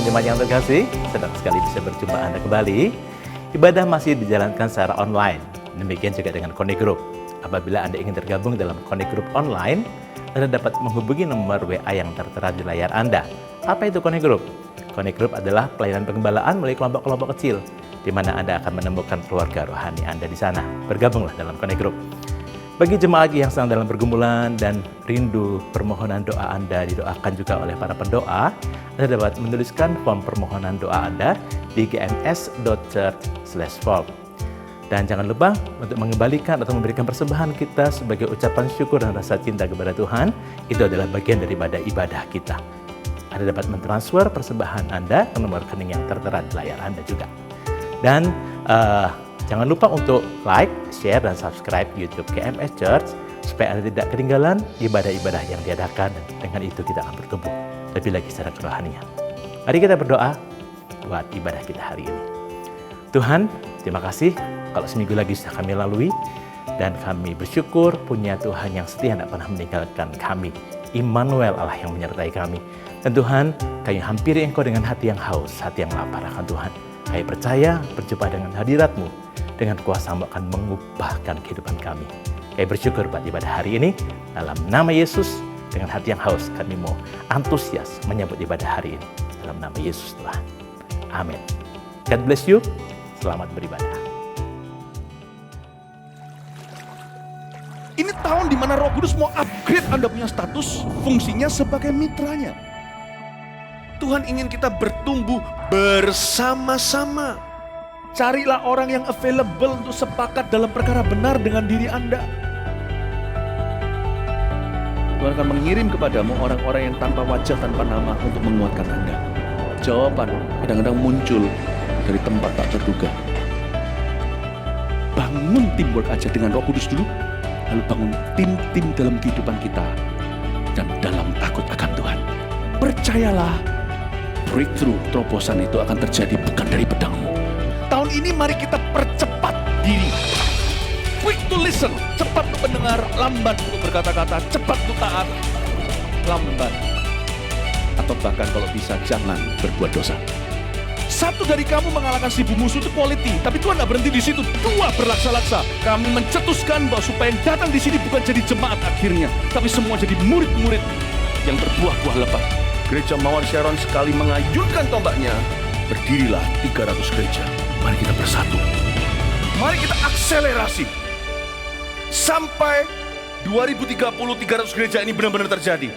Shalom jemaat yang terkasih, senang sekali bisa berjumpa Anda kembali. Ibadah masih dijalankan secara online, demikian juga dengan Connect Group. Apabila Anda ingin tergabung dalam Connect Group online, Anda dapat menghubungi nomor WA yang tertera di layar Anda. Apa itu Connect Group? Connect Group adalah pelayanan penggembalaan melalui kelompok-kelompok kecil, di mana Anda akan menemukan keluarga rohani Anda di sana. Bergabunglah dalam Connect Group. Bagi jemaat yang sedang dalam pergumulan dan rindu permohonan doa Anda didoakan juga oleh para pendoa, Anda dapat menuliskan form permohonan doa Anda di gms.church/form. Dan jangan lupa untuk mengembalikan atau memberikan persembahan kita sebagai ucapan syukur dan rasa cinta kepada Tuhan. Itu adalah bagian daripada ibadah kita. Anda dapat mentransfer persembahan Anda ke nomor rekening yang tertera di layar Anda juga. Dan jangan lupa untuk like, share, dan subscribe YouTube KMS Church supaya Anda tidak ketinggalan ibadah-ibadah yang diadakan, dan dengan itu kita akan bertumbuh lebih lagi secara kerohanian. Mari kita berdoa buat ibadah kita hari ini. Tuhan, terima kasih kalau seminggu lagi sudah kami lalui, dan kami bersyukur punya Tuhan yang setia tidak pernah meninggalkan kami. Immanuel, Allah yang menyertai kami. Dan Tuhan, kami hampiri Engkau dengan hati yang haus, hati yang lapar akan Tuhan. Kami percaya berjumpa dengan hadirat-Mu, dengan kuasa-Mu akan mengubahkan kehidupan kami. Kami bersyukur buat ibadah hari ini. Dalam nama Yesus, dengan hati yang haus, kami mau antusias menyambut ibadah hari ini. Dalam nama Yesus Tuhan. Amin. God bless you. Selamat beribadah. Ini tahun di mana Roh Kudus mau upgrade Anda punya status, fungsinya sebagai mitranya. Tuhan ingin kita bertumbuh bersama-sama. Carilah orang yang available untuk sepakat dalam perkara benar dengan diri Anda. Tuhan akan mengirim kepadamu orang-orang yang tanpa wajah, tanpa nama untuk menguatkan Anda. Jawaban kadang-kadang muncul dari tempat tak terduga. Bangun teamwork aja dengan Roh Kudus dulu, lalu bangun tim-tim dalam kehidupan kita dan dalam takut akan Tuhan. Percayalah, breakthrough, terobosan itu akan terjadi bukan dari pedangmu. Tahun ini mari kita percepat diri. Quick to listen, cepat untuk mendengar, lambat untuk berkata-kata, cepat untuk taat, lambat. Atau bahkan kalau bisa jangan berbuat dosa. Satu dari kamu mengalahkan 1000 musuh itu quality, tapi Tuhan tidak berhenti di situ. 2 berlaksa-laksa. Kami mencetuskan bahwa supaya yang datang di sini bukan jadi jemaat akhirnya, tapi semua jadi murid-murid yang berbuah-buah lebat. Gereja Mawar Sharon sekali mengayunkan tombaknya, berdirilah 300 gereja. Mari kita bersatu. Mari kita akselerasi. Sampai 2030 300 gereja ini benar-benar terjadi.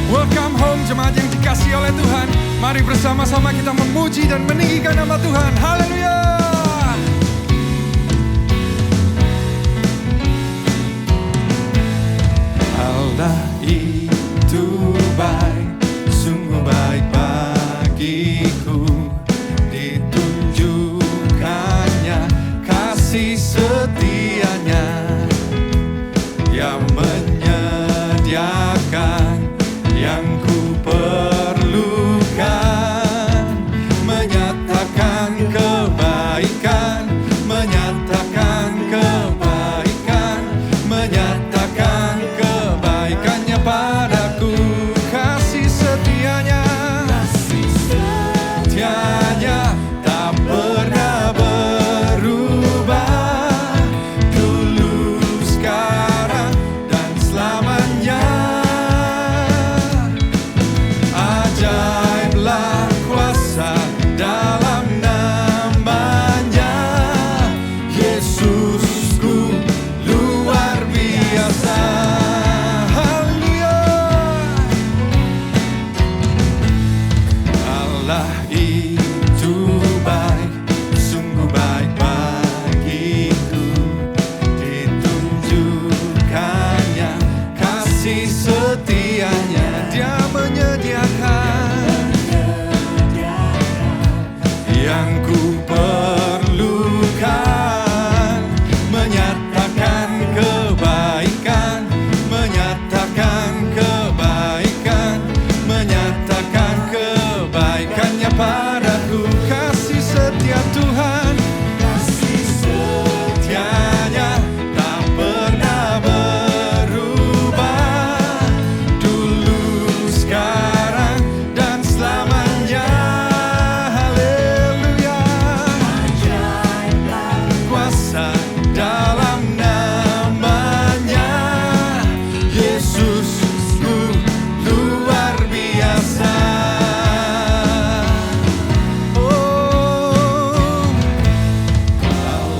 Welcome home jemaat yang dikasihi oleh Tuhan. Mari bersama-sama kita memuji dan meninggikan nama Tuhan. Haleluya. Allah itu baik, sungguh baik bagiku. Ditunjukkannya kasih setianya yang menyediakan yang ku perlukan, menyatakan kebaikan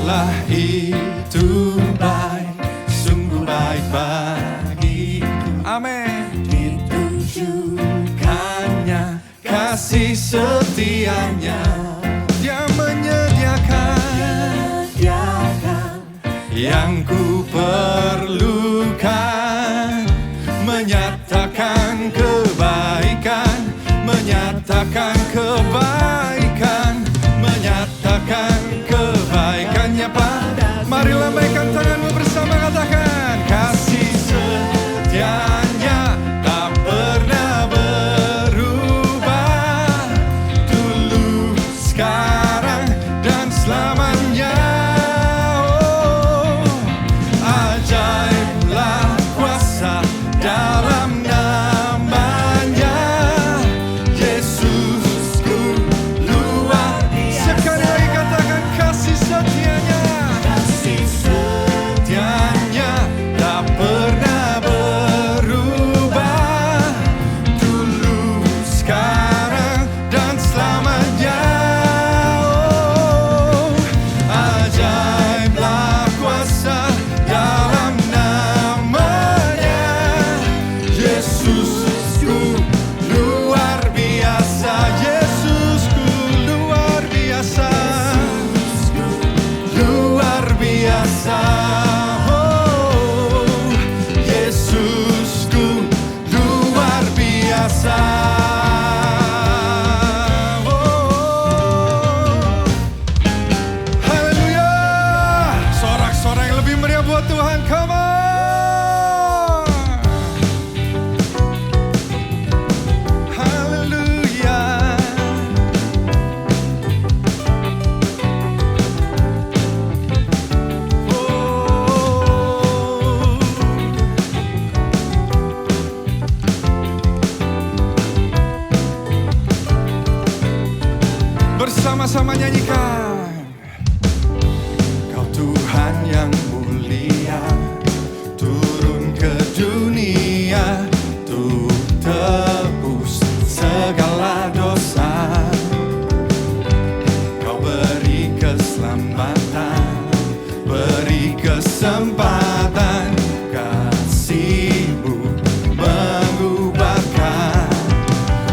Allah itu baik, sungguh baik bagiku. Amin. Ditujukannya kasih setianya, Dia menyediakan yang ku perlukan, menyatakan kebaikan, menyatakan kebaikan, menyatakan kebaikannya pada. Mari lambaikan tanganmu bersama, katakan kasih setianya tak pernah berubah, dulu, sekarang, dan selamanya. Oh, ajaiblah kuasa dalam namanya, Yesusku luar biasa. Sekali lagi katakan kasih setianya, kasih setianya tak pernah berubah, dulu, sekarang, dan selamanya. Oh, ajaiblah kuasa dalam namanya, Yesusku luar biasa, Yesusku luar biasa, luar biasa. Oh, Yesusku luar biasa. Oh, haleluya. Sorak-sorai yang lebih meriah buat Tuhan, come on. Haleluya. Oh, bersama-sama nyanyikan. Kau Tuhan yang mulia, turun ke dunia untuk tebus segala dosa. Kau beri keselamatan, beri kesempatan, kasih-Mu mengubahkan.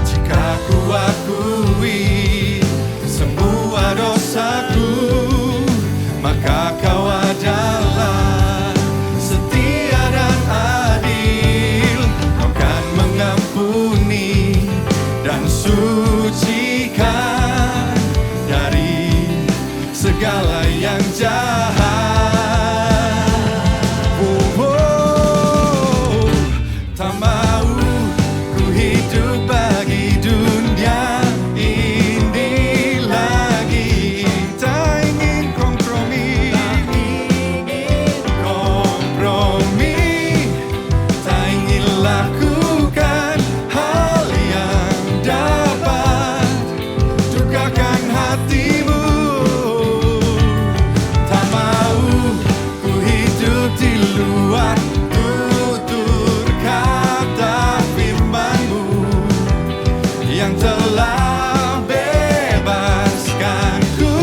Jika ku akui semua dosaku, maka Kau adalah setia dan adil. Kau kan mengampuni dan sucikan dari segala yang jahat. Oh, oh, tak mau ku hidup bagi dunia ini lagi. Tak ingin kompromi, tak ingin lakukan hal yang dapat dukakan hati-Mu. Tak mau ku hidup di luar tutur kata firman-Mu yang telah bebaskanku.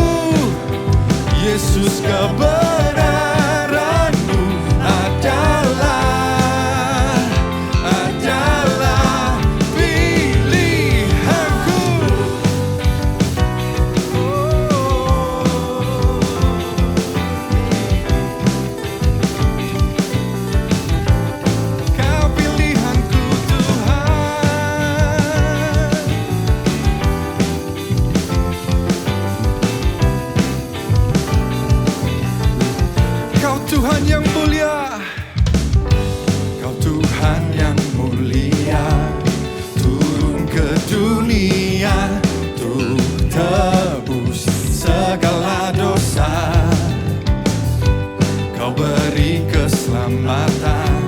Yesus, kebenaran-Mu adalah pilihanku. Kau pilihanku, Tuhan. Kau Tuhan yang mulia, Kau Tuhan yang mulia, turun ke dunia untuk tebus segala dosa. Kau beri keselamatan,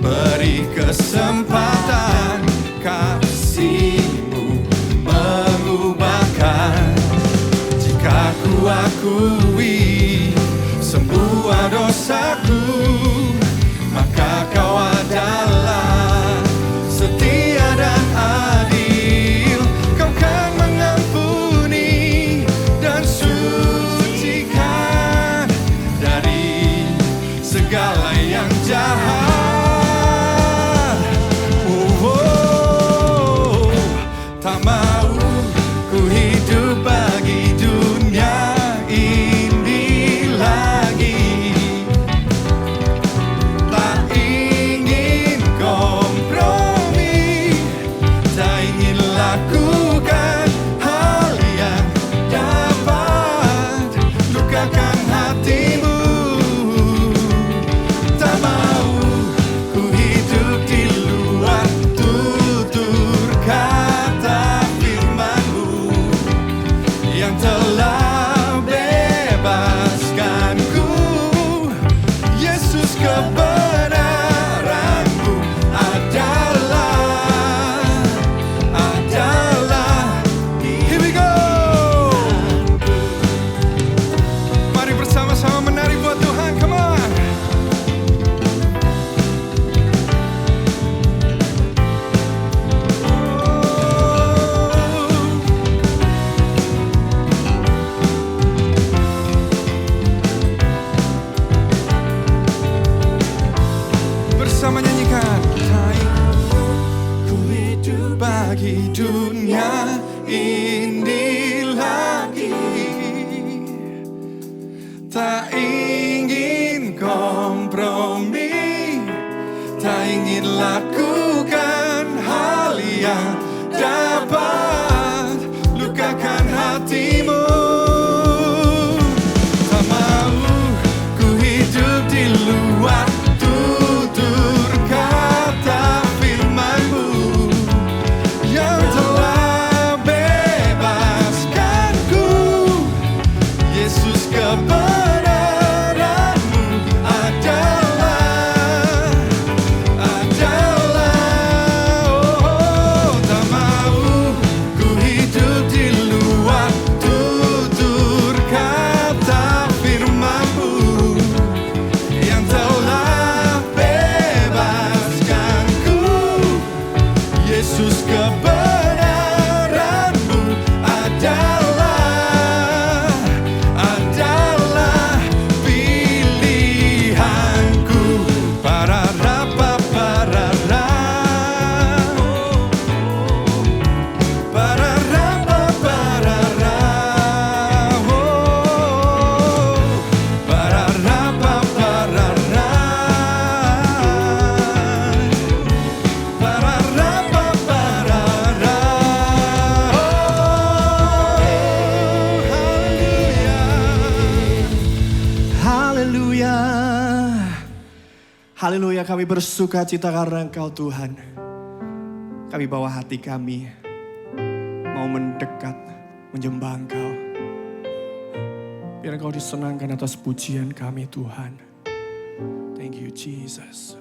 beri kesempatan, kasih-Mu mengubahkan. Jika ku akui semua dosaku, maka Kau adalah setia dan adil. Kau kan mengampuni dan sucikan dunia ini lagi. Tak ingin kompromi, tak ingin lakukan hal yang dapat lukakan hatimu. Tak mau ku hidup di luar tutur kata firman-Mu yang telah bebaskanku. Yesus, kebenaran-Mu adalah oh, tak mau ku hidup di luar tutur kata firman-Mu yang telah bebaskanku. Yesus, kebenaran-Mu adalah pilihanku. Pararapa, parara. Pararapa, parara. Oh, pararapa, parara. Pararapa, parara. Haleluya. Haleluya, kami bersuka cita karena Engkau Tuhan. Kami bawa hati kami mau mendekat, menyembah Engkau. Biar Engkau disenangkan atas pujian kami Tuhan. Thank you Jesus.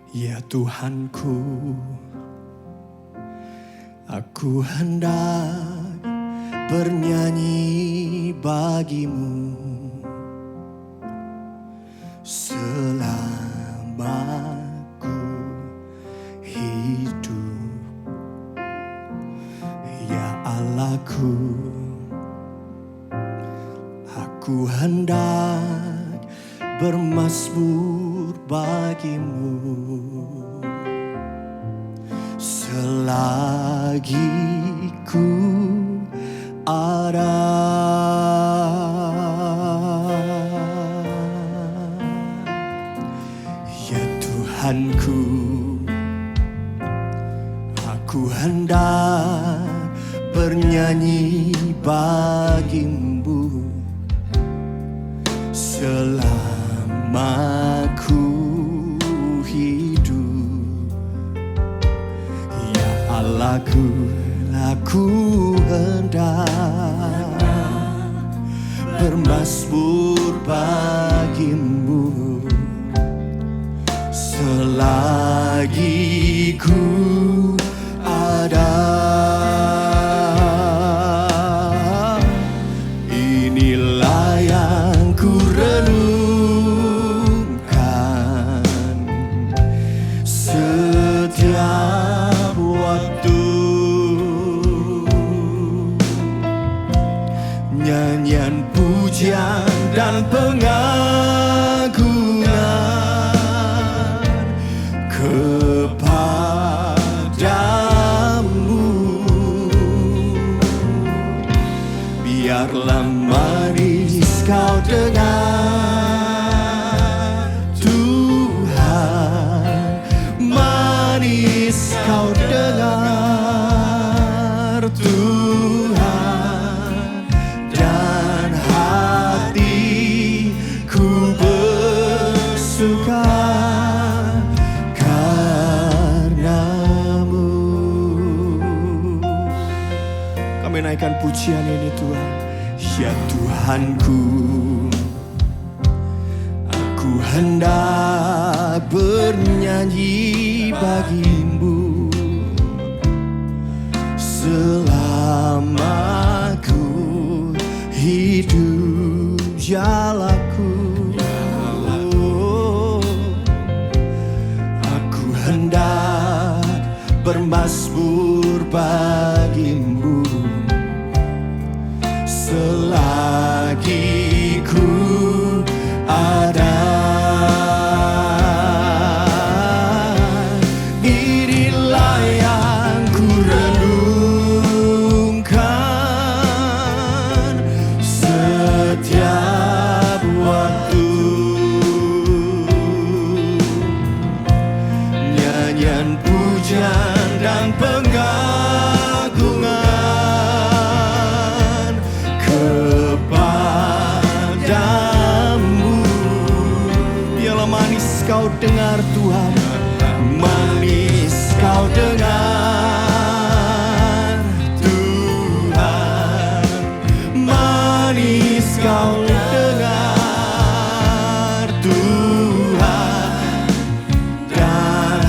Ya Tuhanku, aku hendak bernyanyi bagi-Mu selama ku hidup. Ya Allahku, aku hendak bermazmur bagi-Mu selagi ku ada. Ya Tuhanku, aku hendak bernyanyi bagi-Mu selama ku hidup. Ya Allahku, aku hendak bermazmur bagi-Mu selagi ku ada. Inilah yang ku renungkan setiap waktu. Nyanyian pujian dan pengagungan kepadamu. Biarlah manis kau dengar Tuhan, manis kau dengar Tuhan, dan hatiku bersuka karena-Mu. Kami naikkan pujian ini Tuhan. Ya Tuhanku, aku hendak bernyanyi bagi-Mu selama ku hidup. Ya Allahku, aku hendak bermazmur dengar Tuhan, manis kau dengar Tuhan, manis kau dengar Tuhan, dan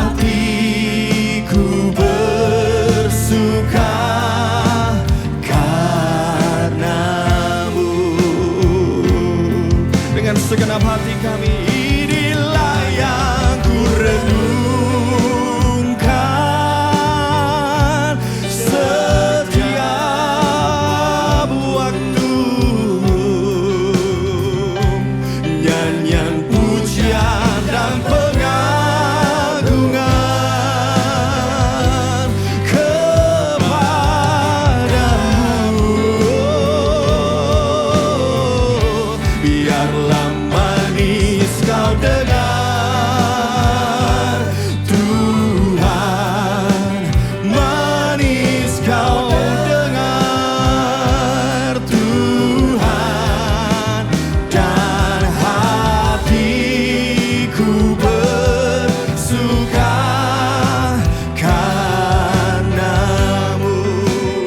hatiku bersuka karenamu. Dengan segenap hati kami, inilah yang ku renungkan setiap waktu. Nyanyian pujian dan pengagungan kepadamu. Biarlah manis kau dengar Tuhan, manis kau dengar Tuhan, dan hatiku bersuka karenamu.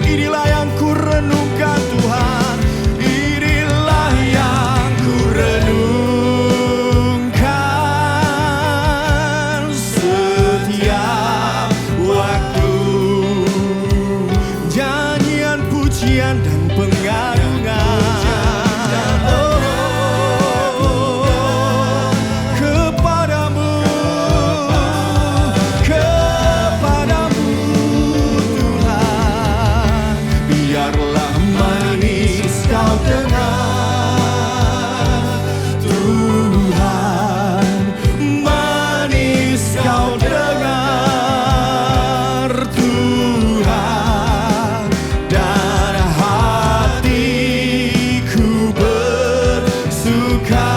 Inilah yang ku renungkan Tuhan, inilah yang ku renungkan setiap waktu. Nyanyian pujian dan pengagungan kepadamu, kepadamu Tuhan. Biarlah manis kau dengar Tuhan, manis kau dengar Tuhan, dan hatiku bersuka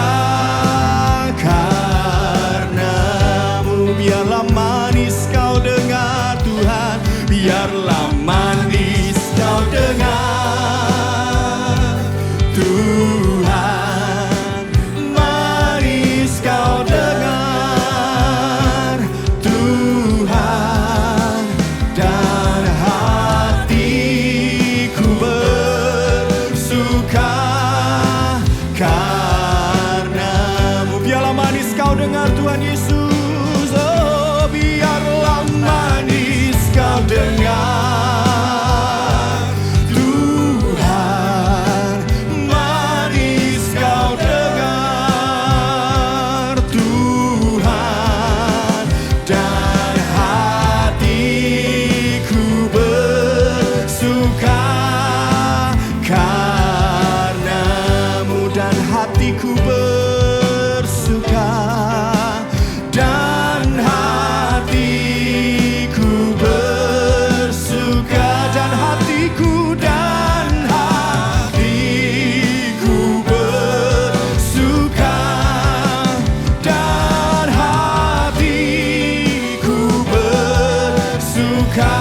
karenamu. Biarlah manis kau dengar Tuhan, biarlah manis kau dengar Tuhan, manis kau dengar Tuhan, dan hatiku bersuka karenamu. Biarlah manis kau dengar Tuhan Yesus, oh biarlah manis kau dengar Tuhan, manis kau dengar Tuhan, dan hatiku bersuka karenamu, dan hatiku bersuka, dan hatiku bersuka, dan hatiku, dan hatiku bersuka, dan hatiku bersuka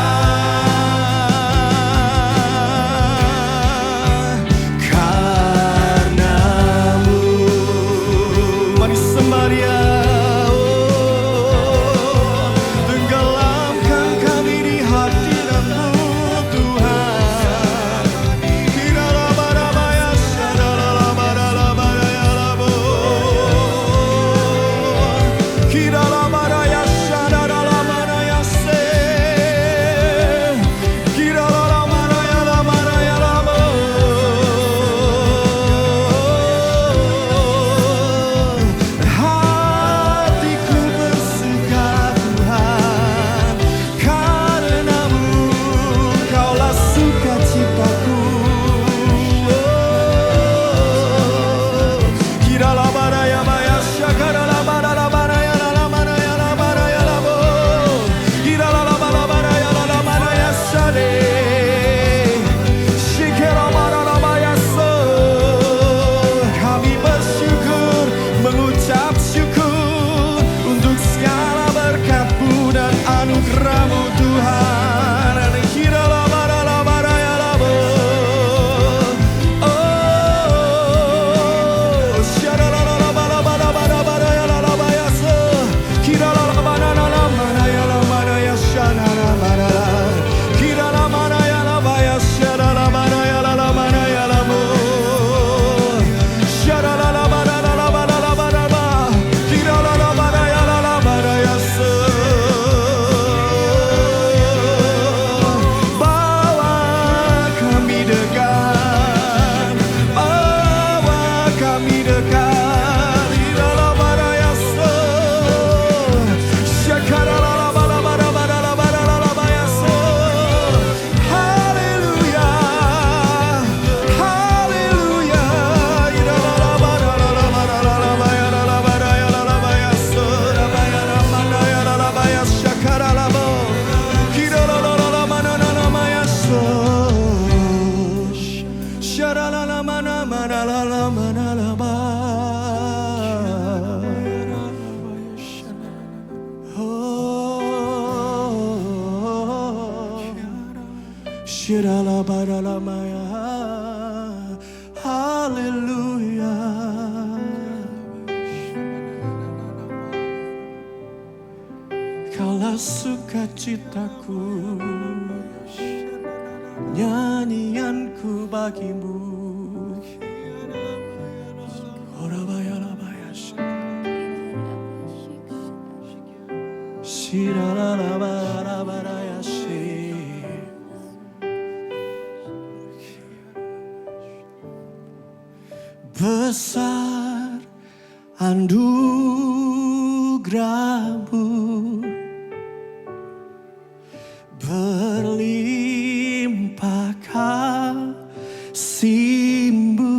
karenamu. sukacitaku, nyanyianku bagimu. Besar anugerahmu, berlimpah kasih-Mu,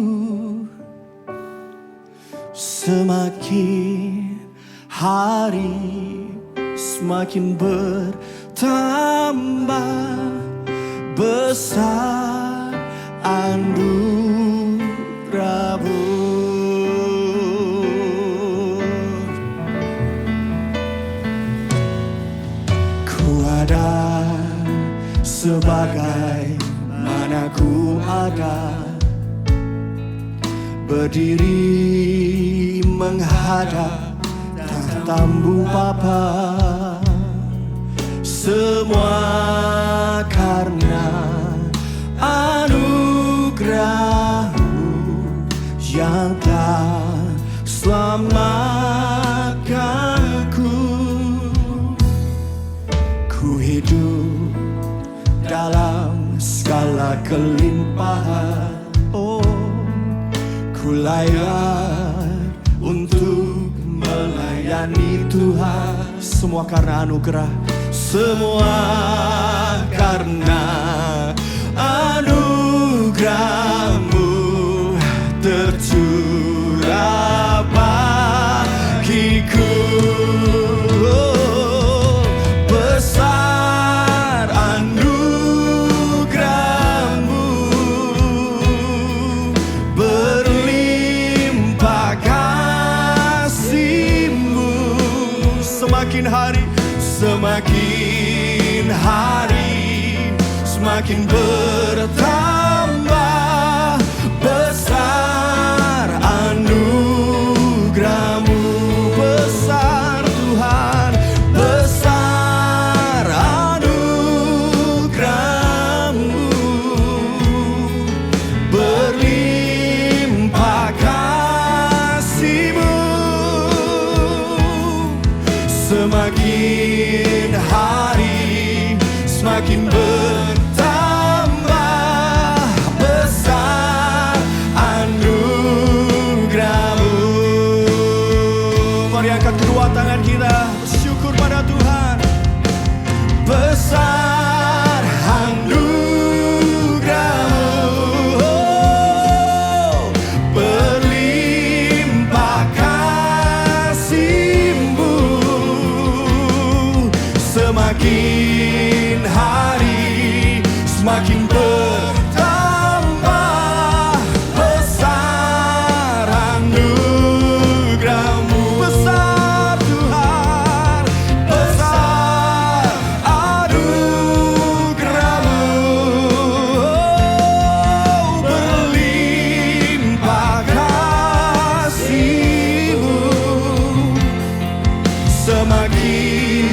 semakin hari semakin bertambah, besar anugerahmu. Ku ada sebagai mana ku ada, berdiri menghadap tahta-Mu Bapa. Semua karena anugerah-Mu yang telah selamatkanku. Ku hidup dalam segala kelimpahan, oh, ku layak untuk melayani Tuhan. Semua karena anugerah, semua karena anugerah-Mu tercurah bagiku. Besar anugerah-Mu, berlimpah kasih-Mu, semakin hari semakin bertambah, besar anugerah-Mu, besar Tuhan, besar anugerah-Mu, berlimpah kasih-Mu, semakin hari semakin bertambah, besar anugerah-Mu. Mari angkat kedua tangan kita, bersyukur pada Tuhan. Besar anugerah-Mu, oh, berlimpah kasih-Mu, semakin hari semakin bertambah, besar anugerah-Mu, besar Tuhan, besar anugerah-Mu, oh, berlimpah kasih-Mu, semakin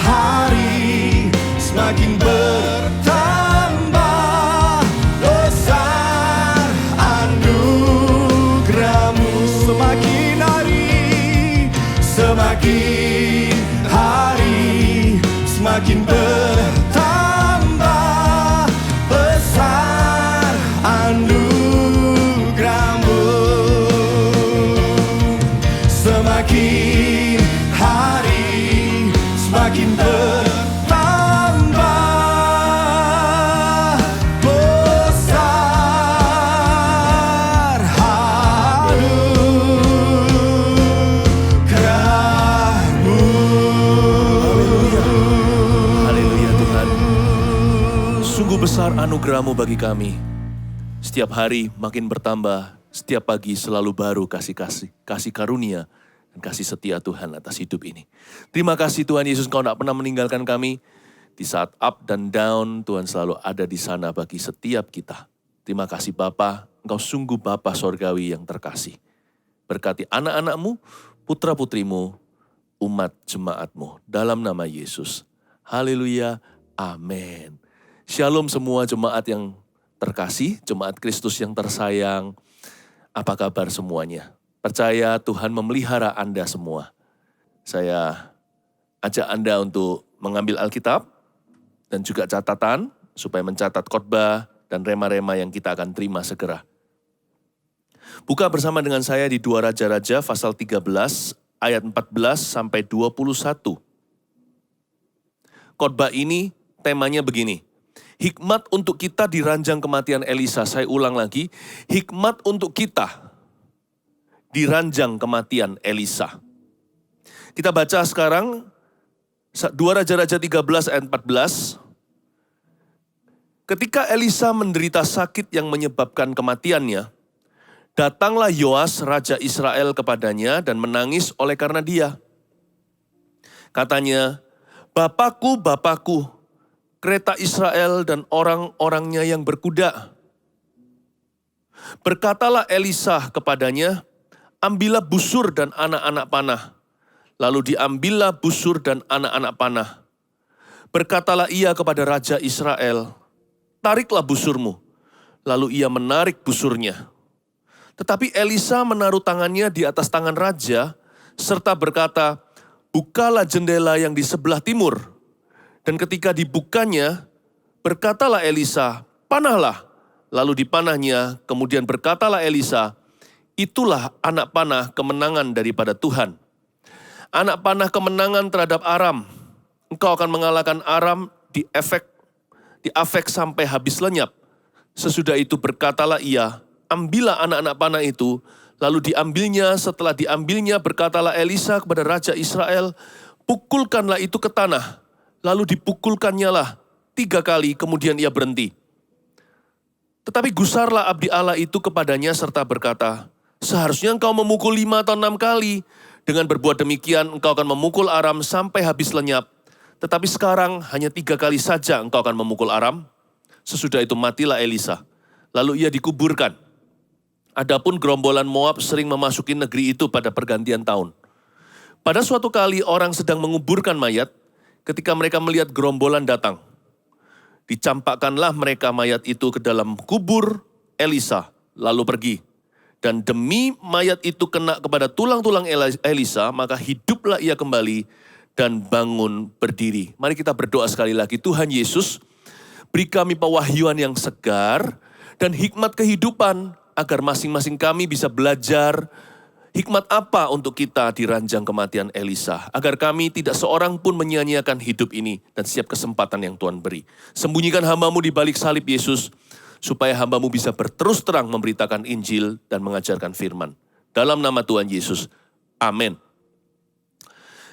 hari semakin bertambah, besar anugerah-Mu, semakin hari semakin bertambah, besar anugerah-Mu, semakin hari semakin bertambah, besar anugerah-Mu. Haleluya Tuhan. Sungguh besar anugerah-Mu bagi kami. Setiap hari makin bertambah, setiap pagi selalu baru kasih karunia dan kasih setia Tuhan atas hidup ini. Terima kasih Tuhan Yesus, Engkau tidak pernah meninggalkan kami. Di saat up dan down, Tuhan selalu ada di sana bagi setiap kita. Terima kasih Bapa, Engkau sungguh Bapa sorgawi yang terkasih. Berkati anak-anak-Mu, putra-putrimu, umat jemaat-Mu. Dalam nama Yesus. Haleluya. Amin. Shalom semua jemaat yang terkasih, jemaat Kristus yang tersayang. Apa kabar semuanya? Percaya Tuhan memelihara Anda semua. Saya ajak Anda untuk mengambil Alkitab dan juga catatan supaya mencatat khotbah dan rema-rema yang kita akan terima segera. Buka bersama dengan saya di 2 Raja-Raja pasal 13 ayat 14 sampai 21. Khotbah ini temanya begini. Hikmat untuk kita di ranjang kematian Elisa. Saya ulang lagi, hikmat untuk kita di ranjang kematian Elisa. Kita baca sekarang 2 Raja-Raja 13 ayat 14. Ketika Elisa menderita sakit yang menyebabkan kematiannya, datanglah Yoas raja Israel kepadanya dan menangis oleh karena dia. Katanya, "Bapakku, Bapakku, kereta Israel dan orang-orangnya yang berkuda." Berkatalah Elisa kepadanya, "Ambillah busur dan anak-anak panah." Lalu diambillah busur dan anak-anak panah. Berkatalah ia kepada raja Israel, "Tariklah busurmu." Lalu ia menarik busurnya. Tetapi Elisa menaruh tangannya di atas tangan raja, serta berkata, "Bukalah jendela yang di sebelah timur." Dan ketika dibukanya, berkatalah Elisa, "Panahlah." Lalu dipanahnya, kemudian berkatalah Elisa, "Itulah anak panah kemenangan daripada Tuhan. Anak panah kemenangan terhadap Aram. Engkau akan mengalahkan Aram di Afek sampai habis lenyap." Sesudah itu berkatalah ia, "Ambillah anak-anak panah itu." Lalu diambilnya, setelah diambilnya berkatalah Elisa kepada raja Israel, "Pukulkanlah itu ke tanah." Lalu dipukulkannya lah 3 kali, kemudian ia berhenti. Tetapi gusarlah abdi Allah itu kepadanya serta berkata, "Seharusnya engkau memukul 5 atau 6 kali. Dengan berbuat demikian engkau akan memukul Aram sampai habis lenyap. Tetapi sekarang hanya 3 kali saja engkau akan memukul Aram." Sesudah itu matilah Elisa. Lalu ia dikuburkan. Adapun gerombolan Moab sering memasuki negeri itu pada pergantian tahun. Pada suatu kali orang sedang menguburkan mayat, ketika mereka melihat gerombolan datang. Dicampakkanlah mereka mayat itu ke dalam kubur Elisa, lalu pergi. Dan demi mayat itu kena kepada tulang-tulang Elisa, maka hiduplah ia kembali dan bangun berdiri. Mari kita berdoa sekali lagi. Tuhan Yesus, beri kami pewahyuan yang segar dan hikmat kehidupan, agar masing-masing kami bisa belajar hikmat apa untuk kita di ranjang kematian Elisa. Agar kami tidak seorang pun menyia-nyiakan hidup ini dan setiap kesempatan yang Tuhan beri. Sembunyikan hamba-Mu di balik salib Yesus, supaya hamba-Mu bisa berterus terang memberitakan Injil dan mengajarkan firman. Dalam nama Tuhan Yesus, amin.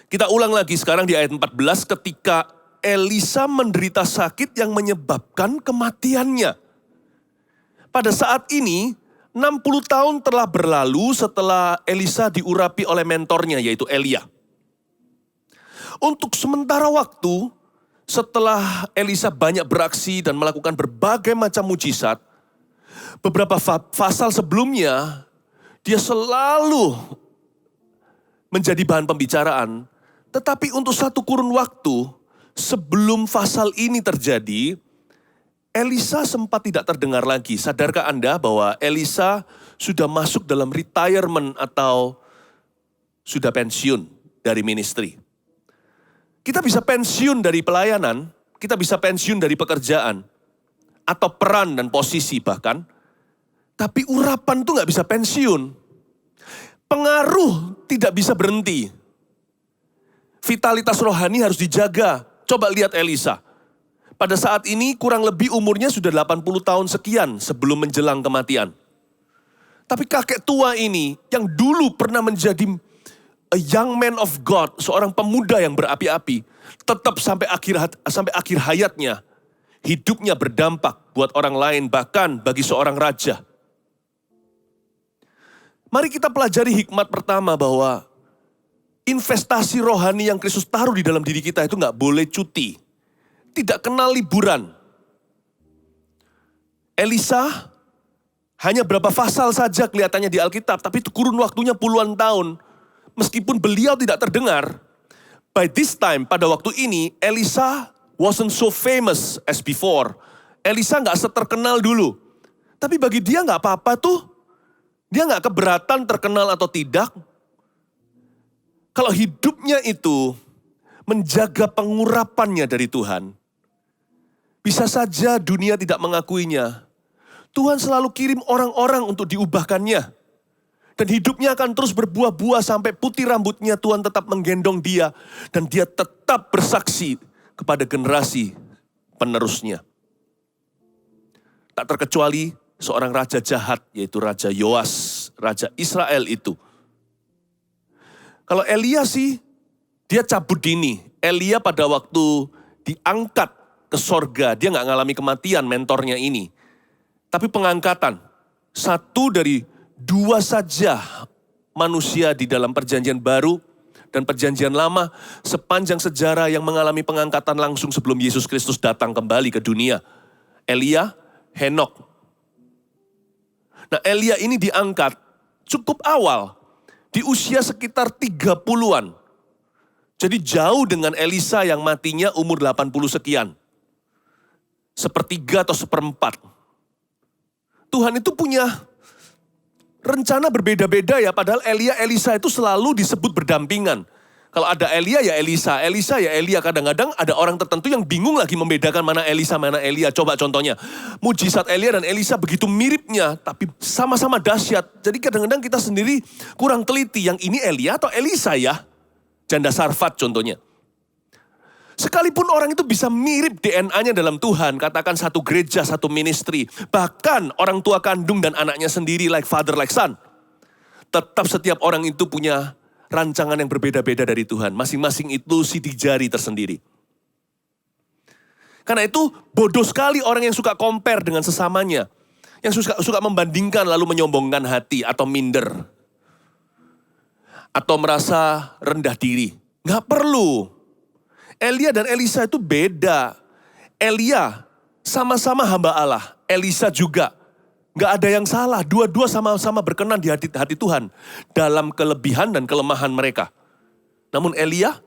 Kita ulang lagi sekarang di ayat 14, ketika Elisa menderita sakit yang menyebabkan kematiannya. Pada saat ini, 60 tahun telah berlalu setelah Elisa diurapi oleh mentornya, yaitu Elia. Untuk sementara waktu, setelah Elisa banyak beraksi dan melakukan berbagai macam mujizat, beberapa pasal sebelumnya, dia selalu menjadi bahan pembicaraan. Tetapi untuk satu kurun waktu, sebelum pasal ini terjadi, Elisa sempat tidak terdengar lagi. Sadarkah Anda bahwa Elisa sudah masuk dalam retirement atau sudah pensiun dari ministry? Kita bisa pensiun dari pelayanan, kita bisa pensiun dari pekerjaan, atau peran dan posisi bahkan. Tapi urapan tuh gak bisa pensiun. Pengaruh tidak bisa berhenti. Vitalitas rohani harus dijaga. Coba lihat Elisa. Pada saat ini kurang lebih umurnya sudah 80 tahun sekian sebelum menjelang kematian. Tapi kakek tua ini yang dulu pernah menjadi a young man of God, seorang pemuda yang berapi-api, tetap sampai akhir hayatnya, hidupnya berdampak buat orang lain, bahkan bagi seorang raja. Mari kita pelajari hikmat pertama bahwa investasi rohani yang Kristus taruh di dalam diri kita itu gak boleh cuti. Tidak kenal liburan. Elisa hanya berapa pasal saja kelihatannya di Alkitab, tapi itu kurun waktunya puluhan tahun. Meskipun beliau tidak terdengar, By this time, pada waktu ini, Elisa wasn't so famous as before. Elisa nggak seterkenal dulu. Tapi bagi dia nggak apa-apa tuh. Dia nggak keberatan terkenal atau tidak. Kalau hidupnya itu menjaga pengurapannya dari Tuhan, bisa saja dunia tidak mengakuinya. Tuhan selalu kirim orang-orang untuk diubahkannya. Dan hidupnya akan terus berbuah-buah sampai putih rambutnya Tuhan tetap menggendong dia. Dan dia tetap bersaksi kepada generasi penerusnya. Tak terkecuali seorang raja jahat, yaitu Raja Yoas, Raja Israel itu. Kalau Elia sih, dia cabut dini. Elia pada waktu diangkat ke sorga, dia nggak ngalami kematian mentornya ini. Tapi pengangkatan, satu dari dua saja manusia di dalam perjanjian baru dan perjanjian lama sepanjang sejarah yang mengalami pengangkatan langsung sebelum Yesus Kristus datang kembali ke dunia. Elia, Henok. Nah, Elia ini diangkat cukup awal, di usia sekitar 30-an. Jadi jauh dengan Elisa yang matinya umur 80 sekian. Sepertiga atau seperempat. Tuhan itu punya rencana berbeda-beda ya, padahal Elia, Elisa itu selalu disebut berdampingan. Kalau ada Elia ya Elisa, Elisa ya Elia. Kadang-kadang ada orang tertentu yang bingung lagi membedakan mana Elisa, mana Elia. Coba contohnya, mujizat Elia dan Elisa begitu miripnya, tapi sama-sama dahsyat. Jadi kadang-kadang kita sendiri kurang teliti, yang ini Elia atau Elisa ya. Janda Sarfat contohnya. Sekalipun orang itu bisa mirip DNA-nya dalam Tuhan, katakan satu gereja, satu ministry, bahkan orang tua kandung dan anaknya sendiri like father, like son. Tetap setiap orang itu punya rancangan yang berbeda-beda dari Tuhan. Masing-masing itu sidik jari tersendiri. Karena itu bodoh sekali orang yang suka compare dengan sesamanya. Yang suka membandingkan lalu menyombongkan hati atau minder. Atau merasa rendah diri. Nggak perlu. Elia dan Elisa itu beda. Elia sama-sama hamba Allah. Elisa juga. Nggak ada yang salah. Dua-dua sama-sama berkenan di hati Tuhan. Dalam kelebihan dan kelemahan mereka. Namun Elia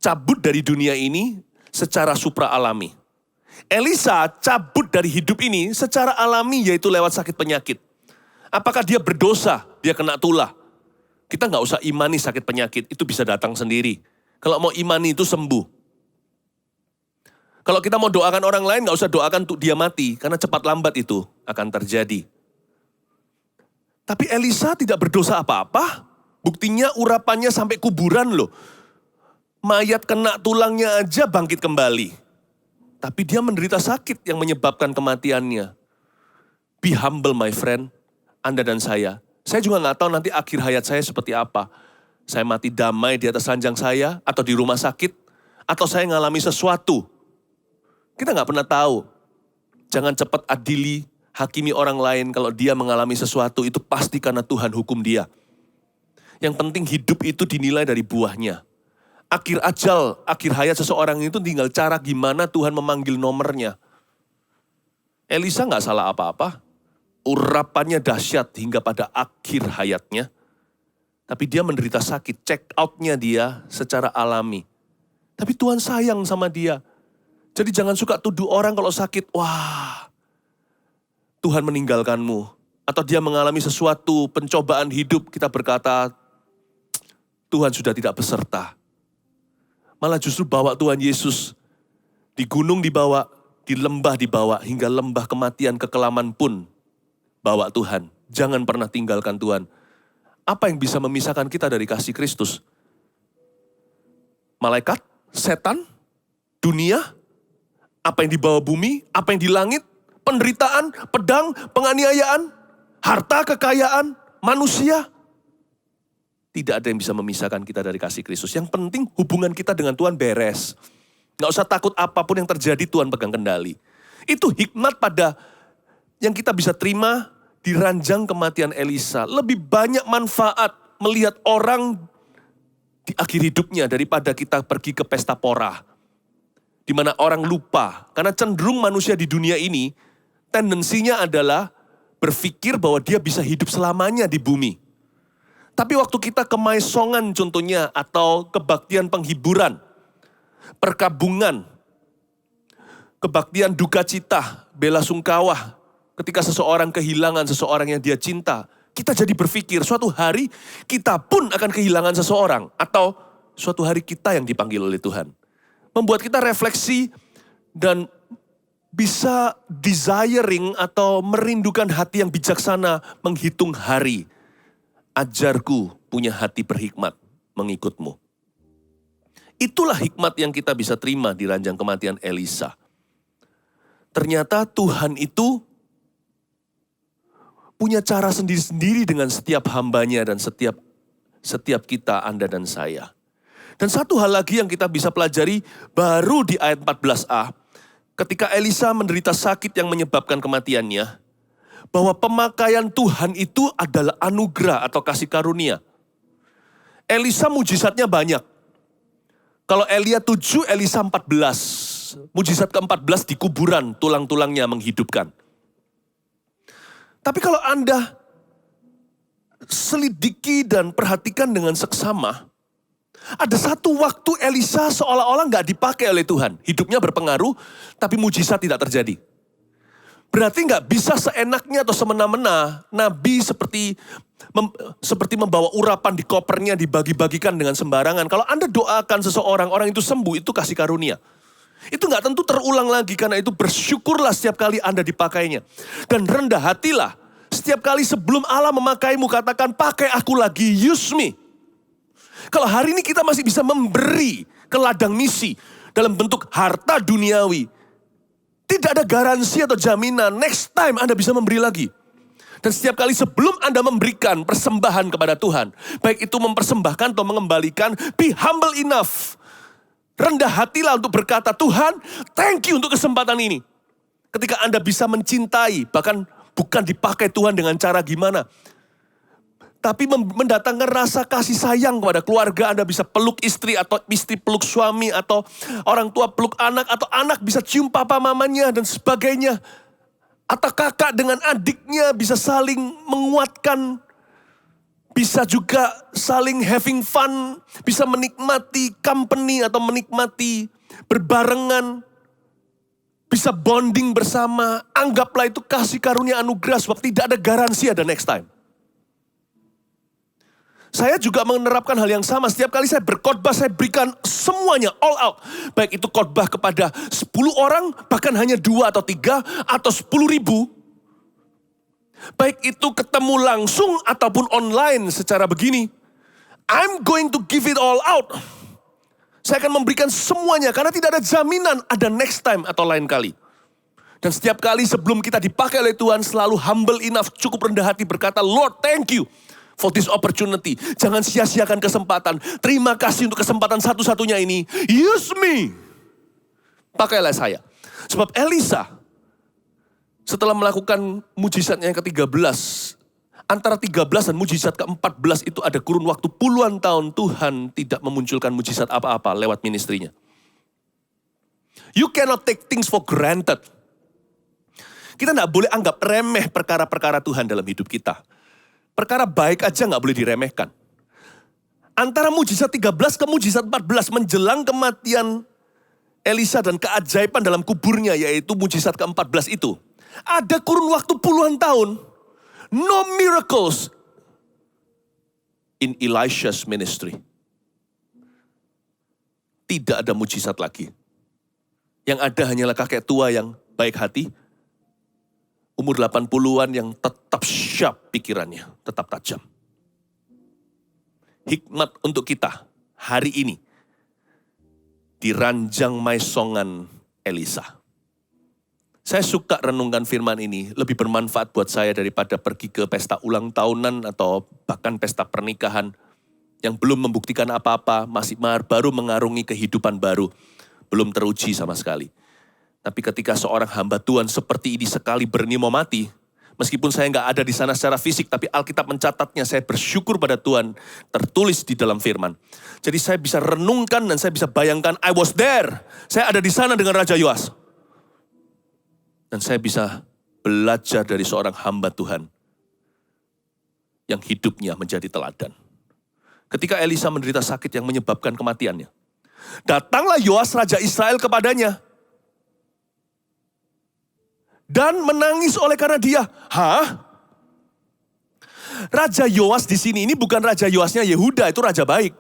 cabut dari dunia ini secara supra alami. Elisa cabut dari hidup ini secara alami, yaitu lewat sakit penyakit. Apakah dia berdosa? Dia kena tulah. Kita nggak usah imani sakit penyakit. Itu bisa datang sendiri. Kalau mau imani itu sembuh. Kalau kita mau doakan orang lain, gak usah doakan untuk dia mati. Karena cepat lambat itu akan terjadi. Tapi Elisa tidak berdosa apa-apa. Buktinya urapannya sampai kuburan loh. Mayat kena tulangnya aja bangkit kembali. Tapi dia menderita sakit yang menyebabkan kematiannya. Be humble my friend, Anda dan saya. Saya juga gak tahu nanti akhir hayat saya seperti apa. Saya mati damai di atas ranjang saya, atau di rumah sakit, atau saya ngalami sesuatu. Kita nggak pernah tahu. Jangan cepat adili, hakimi orang lain kalau dia mengalami sesuatu, itu pasti karena Tuhan hukum dia. Yang penting hidup itu dinilai dari buahnya. Akhir ajal, akhir hayat seseorang itu tinggal cara gimana Tuhan memanggil nomornya. Elisa nggak salah apa-apa. Urapannya dahsyat hingga pada akhir hayatnya. Tapi dia menderita sakit, check out-nya dia secara alami. Tapi Tuhan sayang sama dia. Jadi jangan suka tuduh orang kalau sakit, wah Tuhan meninggalkanmu. Atau dia mengalami sesuatu pencobaan hidup, kita berkata Tuhan sudah tidak beserta. Malah justru bawa Tuhan Yesus. Di gunung dibawa, di lembah dibawa, hingga lembah kematian kekelaman pun bawa Tuhan. Jangan pernah tinggalkan Tuhan. Apa yang bisa memisahkan kita dari kasih Kristus? Malaikat, setan, dunia, apa yang di bawah bumi, apa yang di langit, penderitaan, pedang, penganiayaan, harta, kekayaan, manusia. Tidak ada yang bisa memisahkan kita dari kasih Kristus. Yang penting hubungan kita dengan Tuhan beres. Gak usah takut apapun yang terjadi, Tuhan pegang kendali. Itu hikmat pada yang kita bisa terima di ranjang kematian Elisa. Lebih banyak manfaat melihat orang di akhir hidupnya daripada kita pergi ke pesta pora. Di mana orang lupa. Karena cenderung manusia di dunia ini tendensinya adalah berpikir bahwa dia bisa hidup selamanya di bumi. Tapi waktu kita kemaisongan contohnya, atau kebaktian penghiburan, perkabungan, kebaktian duka cita, bela sungkawa, ketika seseorang kehilangan seseorang yang dia cinta, kita jadi berpikir suatu hari kita pun akan kehilangan seseorang, atau suatu hari kita yang dipanggil oleh Tuhan. Membuat kita refleksi dan bisa desiring atau merindukan hati yang bijaksana menghitung hari. Ajarku punya hati berhikmat mengikutmu. Itulah hikmat yang kita bisa terima di ranjang kematian Elisa. Ternyata Tuhan itu punya cara sendiri-sendiri dengan setiap hambanya dan setiap kita, Anda dan saya. Dan satu hal lagi yang kita bisa pelajari baru di ayat 14a. Ketika Elisa menderita sakit yang menyebabkan kematiannya, bahwa pemakaian Tuhan itu adalah anugerah atau kasih karunia. Elisa mujizatnya banyak. Kalau Elia 7, Elisa 14. Mujizat ke-14 di kuburan, tulang-tulangnya menghidupkan. Tapi kalau Anda selidiki dan perhatikan dengan seksama, ada satu waktu Elisa seolah-olah nggak dipakai oleh Tuhan. Hidupnya berpengaruh, tapi mujizat tidak terjadi. Berarti nggak bisa seenaknya atau semena-mena Nabi seperti membawa urapan di kopernya dibagi-bagikan dengan sembarangan. Kalau Anda doakan seseorang, orang itu sembuh, itu kasih karunia. Itu nggak tentu terulang lagi, karena itu bersyukurlah setiap kali Anda dipakainya. Dan rendah hatilah setiap kali sebelum Allah memakaimu, katakan pakai aku lagi, use me. Kalau hari ini kita masih bisa memberi ke ladang misi dalam bentuk harta duniawi, tidak ada garansi atau jaminan next time Anda bisa memberi lagi. Dan setiap kali sebelum Anda memberikan persembahan kepada Tuhan, baik itu mempersembahkan atau mengembalikan, be humble enough. Rendah hatilah untuk berkata, Tuhan, thank you untuk kesempatan ini. Ketika Anda bisa mencintai, bahkan bukan dipakai Tuhan dengan cara gimana, tapi mendatangkan rasa kasih sayang kepada keluarga. Anda bisa peluk istri, atau istri peluk suami, atau orang tua peluk anak, atau anak bisa cium papa mamanya dan sebagainya. Atau kakak dengan adiknya bisa saling menguatkan. Bisa juga saling having fun, bisa menikmati company atau menikmati berbarengan. Bisa bonding bersama. Anggaplah itu kasih karunia anugerah, sebab tidak ada garansi ada next time. Saya juga menerapkan hal yang sama. Setiap kali saya berkhotbah, saya berikan semuanya, all out. Baik itu khotbah kepada 10 orang, bahkan hanya 2 atau 3, atau 10.000. Baik itu ketemu langsung ataupun online secara begini. I'm going to give it all out. Saya akan memberikan semuanya, karena tidak ada jaminan ada next time atau lain kali. Dan setiap kali sebelum kita dipakai oleh Tuhan, selalu humble enough, cukup rendah hati berkata, Lord, thank you for this opportunity. Jangan sia-siakan kesempatan. Terima kasih untuk kesempatan satu-satunya ini. Use me. Pakailah saya. Sebab Elisa, setelah melakukan mujizatnya yang ke-13, antara 13 dan mujizat ke-14 itu ada kurun waktu puluhan tahun Tuhan tidak memunculkan mujizat apa-apa lewat ministrinya. You cannot take things for granted. Kita tidak boleh anggap remeh perkara-perkara Tuhan dalam hidup kita. Perkara baik aja nggak boleh diremehkan. Antara mujizat 13 ke mujizat 14 menjelang kematian Elisa dan keajaiban dalam kuburnya, yaitu mujizat ke-14 itu. Ada kurun waktu puluhan tahun. No miracles in Elisha's ministry. Tidak ada mujizat lagi. Yang ada hanyalah kakek tua yang baik hati, umur 80-an yang tetap sharp pikirannya, tetap tajam. Hikmat untuk kita hari ini di ranjang maisongan Elisa. Saya suka renungkan firman ini, lebih bermanfaat buat saya daripada pergi ke pesta ulang tahunan atau bahkan pesta pernikahan yang belum membuktikan apa-apa, masih baru mengarungi kehidupan baru, belum teruji sama sekali. Tapi ketika seorang hamba Tuhan seperti ini sekali berani mau mati, meskipun saya nggak ada di sana secara fisik, tapi Alkitab mencatatnya, saya bersyukur pada Tuhan, tertulis di dalam firman. Jadi saya bisa renungkan dan saya bisa bayangkan, I was there. Saya ada di sana dengan Raja Yoas. Dan saya bisa belajar dari seorang hamba Tuhan yang hidupnya menjadi teladan. Ketika Elisa menderita sakit yang menyebabkan kematiannya, datanglah Yoas Raja Israel kepadanya. Dan menangis oleh karena dia. Hah? Raja Yoas di sini ini bukan Raja Yoasnya Yehuda, itu raja baik.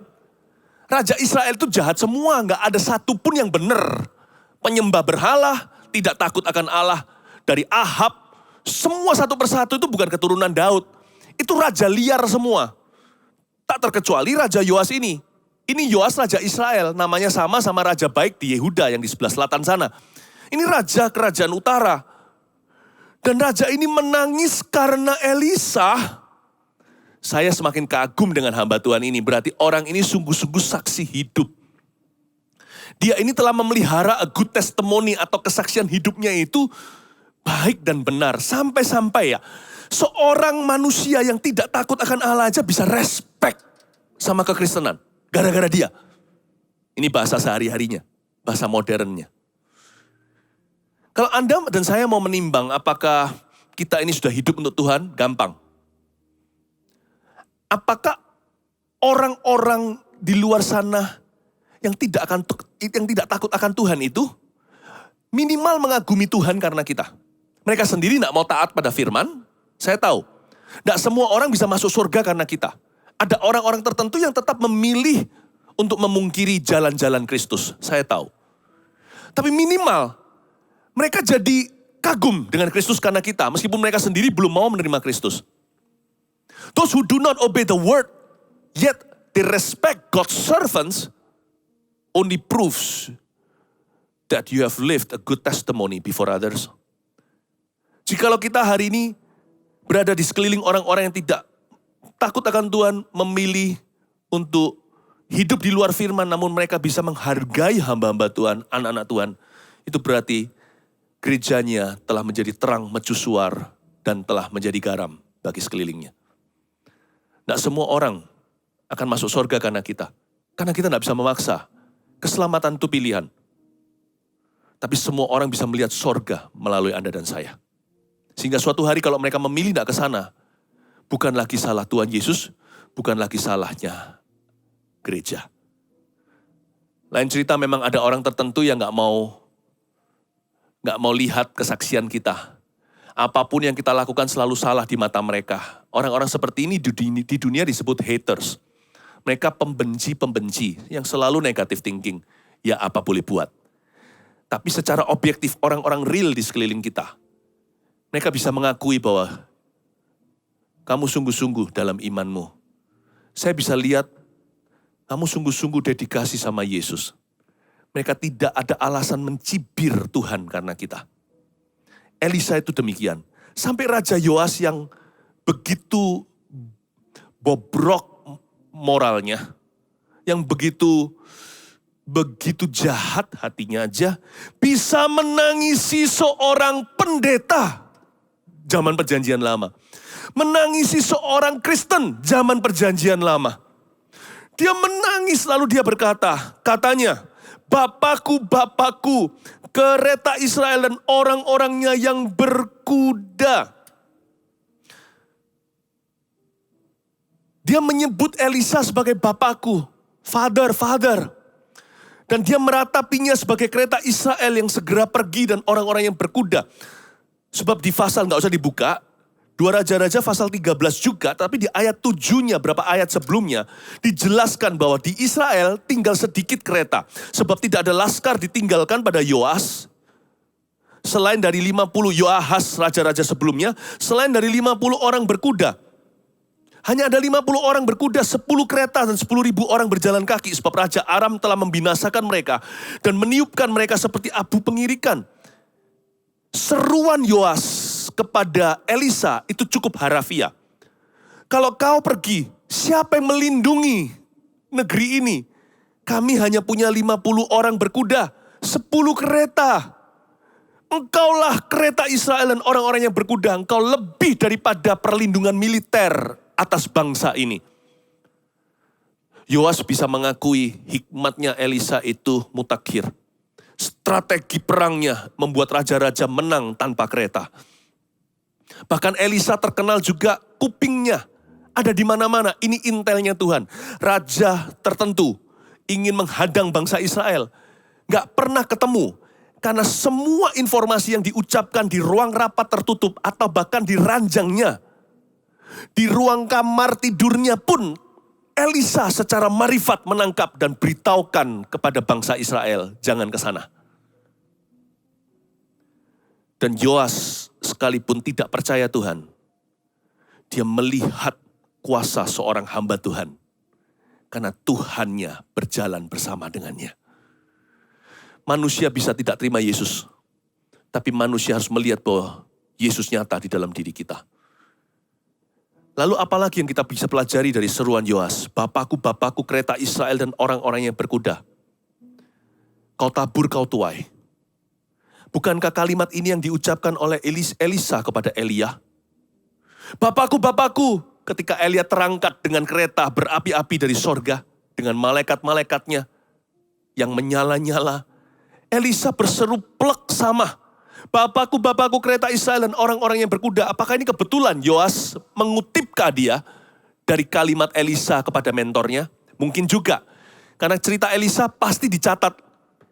Raja Israel itu jahat semua, nggak ada satupun yang benar. Penyembah berhala, tidak takut akan Allah. Dari Ahab, semua satu persatu itu bukan keturunan Daud. Itu raja liar semua. Tak terkecuali Raja Yoas ini. Ini Yoas Raja Israel, namanya sama raja baik di Yehuda yang di sebelah selatan sana. Ini raja kerajaan utara. Dan raja ini menangis karena Elisa. Saya semakin kagum dengan hamba Tuhan ini. Berarti orang ini sungguh-sungguh saksi hidup. Dia ini telah memelihara a good testimony atau kesaksian hidupnya itu baik dan benar. Sampai-sampai ya, seorang manusia yang tidak takut akan Allah aja bisa respect sama kekristenan. Gara-gara dia. Ini bahasa sehari-harinya, bahasa modernnya. Kalau Anda dan saya mau menimbang apakah kita ini sudah hidup untuk Tuhan, gampang. Apakah orang-orang di luar sana yang tidak takut akan Tuhan itu minimal mengagumi Tuhan karena kita? Mereka sendiri tidak mau taat pada firman, saya tahu. Tidak semua orang bisa masuk surga karena kita. Ada orang-orang tertentu yang tetap memilih untuk memungkiri jalan-jalan Kristus, saya tahu. Tapi minimal mereka jadi kagum dengan Kristus karena kita, meskipun mereka sendiri belum mau menerima Kristus. Those who do not obey the word, yet they respect God's servants, only proves that you have lived a good testimony before others. Jikalau kita hari ini berada di sekeliling orang-orang yang tidak takut akan Tuhan, memilih untuk hidup di luar firman, namun mereka bisa menghargai hamba-hamba Tuhan, anak-anak Tuhan, itu berarti gerejanya telah menjadi terang mercusuar dan telah menjadi garam bagi sekelilingnya. Tidak semua orang akan masuk surga karena kita. Karena kita tidak bisa memaksa. Keselamatan itu pilihan. Tapi semua orang bisa melihat surga melalui Anda dan saya. Sehingga suatu hari kalau mereka memilih tidak ke sana, bukan lagi salah Tuhan Yesus, bukan lagi salahnya gereja. Lain cerita memang ada orang tertentu yang nggak mau lihat kesaksian kita. Apapun yang kita lakukan selalu salah di mata mereka. Orang-orang seperti ini di dunia disebut haters. Mereka pembenci yang selalu negative thinking. Ya apa boleh buat. Tapi secara objektif orang-orang real di sekeliling kita, mereka bisa mengakui bahwa kamu sungguh-sungguh dalam imanmu. Saya bisa lihat kamu sungguh-sungguh dedikasi sama Yesus. Mereka tidak ada alasan mencibir Tuhan karena kita. Elisa itu demikian. Sampai Raja Yoas yang begitu bobrok moralnya, yang begitu jahat hatinya aja, bisa menangisi seorang pendeta zaman perjanjian lama. Menangisi seorang Kristen zaman perjanjian lama. Dia menangis lalu dia katanya, Bapakku, kereta Israel dan orang-orangnya yang berkuda. Dia menyebut Elisa sebagai bapakku, father. Dan dia meratapinya sebagai kereta Israel yang segera pergi dan orang-orang yang berkuda. Sebab di pasal nggak usah dibuka, 2 Raja-Raja pasal 13 juga, tapi di ayat 7-nya, berapa ayat sebelumnya, dijelaskan bahwa di Israel tinggal sedikit kereta. Sebab tidak ada laskar ditinggalkan pada Yoas, selain dari 50 Yoahas, raja-raja sebelumnya, selain dari 50 orang berkuda. Hanya ada 50 orang berkuda, 10 kereta dan 10.000 orang berjalan kaki. Sebab Raja Aram telah membinasakan mereka dan meniupkan mereka seperti abu pengirikan. Seruan Yoas kepada Elisa itu cukup harafiah. Kalau kau pergi, siapa yang melindungi negeri ini? Kami hanya punya 50 orang berkuda, 10 kereta. Engkaulah kereta Israel dan orang-orang yang berkuda. Engkau lebih daripada perlindungan militer atas bangsa ini. Yoas bisa mengakui hikmatnya Elisa itu mutakhir. Strategi perangnya membuat raja-raja menang tanpa kereta. Bahkan Elisa terkenal juga kupingnya Ada di mana-mana. Ini intelnya Tuhan. Raja tertentu ingin menghadang bangsa Israel. Gak pernah ketemu. Karena semua informasi yang diucapkan di ruang rapat tertutup atau bahkan di ranjangnya, di ruang kamar tidurnya pun, Elisa secara marifat menangkap dan beritahukan kepada bangsa Israel, jangan ke sana. Dan Yoas sekalipun tidak percaya Tuhan, dia melihat kuasa seorang hamba Tuhan. Karena Tuhannya berjalan bersama dengannya. Manusia bisa tidak terima Yesus, tapi manusia harus melihat bahwa Yesus nyata di dalam diri kita. Lalu apalagi yang kita bisa pelajari dari seruan Yoas? Bapakku, Bapakku, kereta Israel dan orang-orang yang berkuda. Kau tabur, kau tuai. Bukankah kalimat ini yang diucapkan oleh Elisa kepada Elia? Bapakku, Bapakku, ketika Elia terangkat dengan kereta berapi-api dari sorga, dengan malaikat-malaikatnya yang menyala-nyala, Elisa berseru plek sama. Bapakku, Bapakku, kereta Israel dan orang-orang yang berkuda. Apakah ini kebetulan Yoas mengutipkah dia dari kalimat Elisa kepada mentornya? Mungkin juga. Karena cerita Elisa pasti dicatat.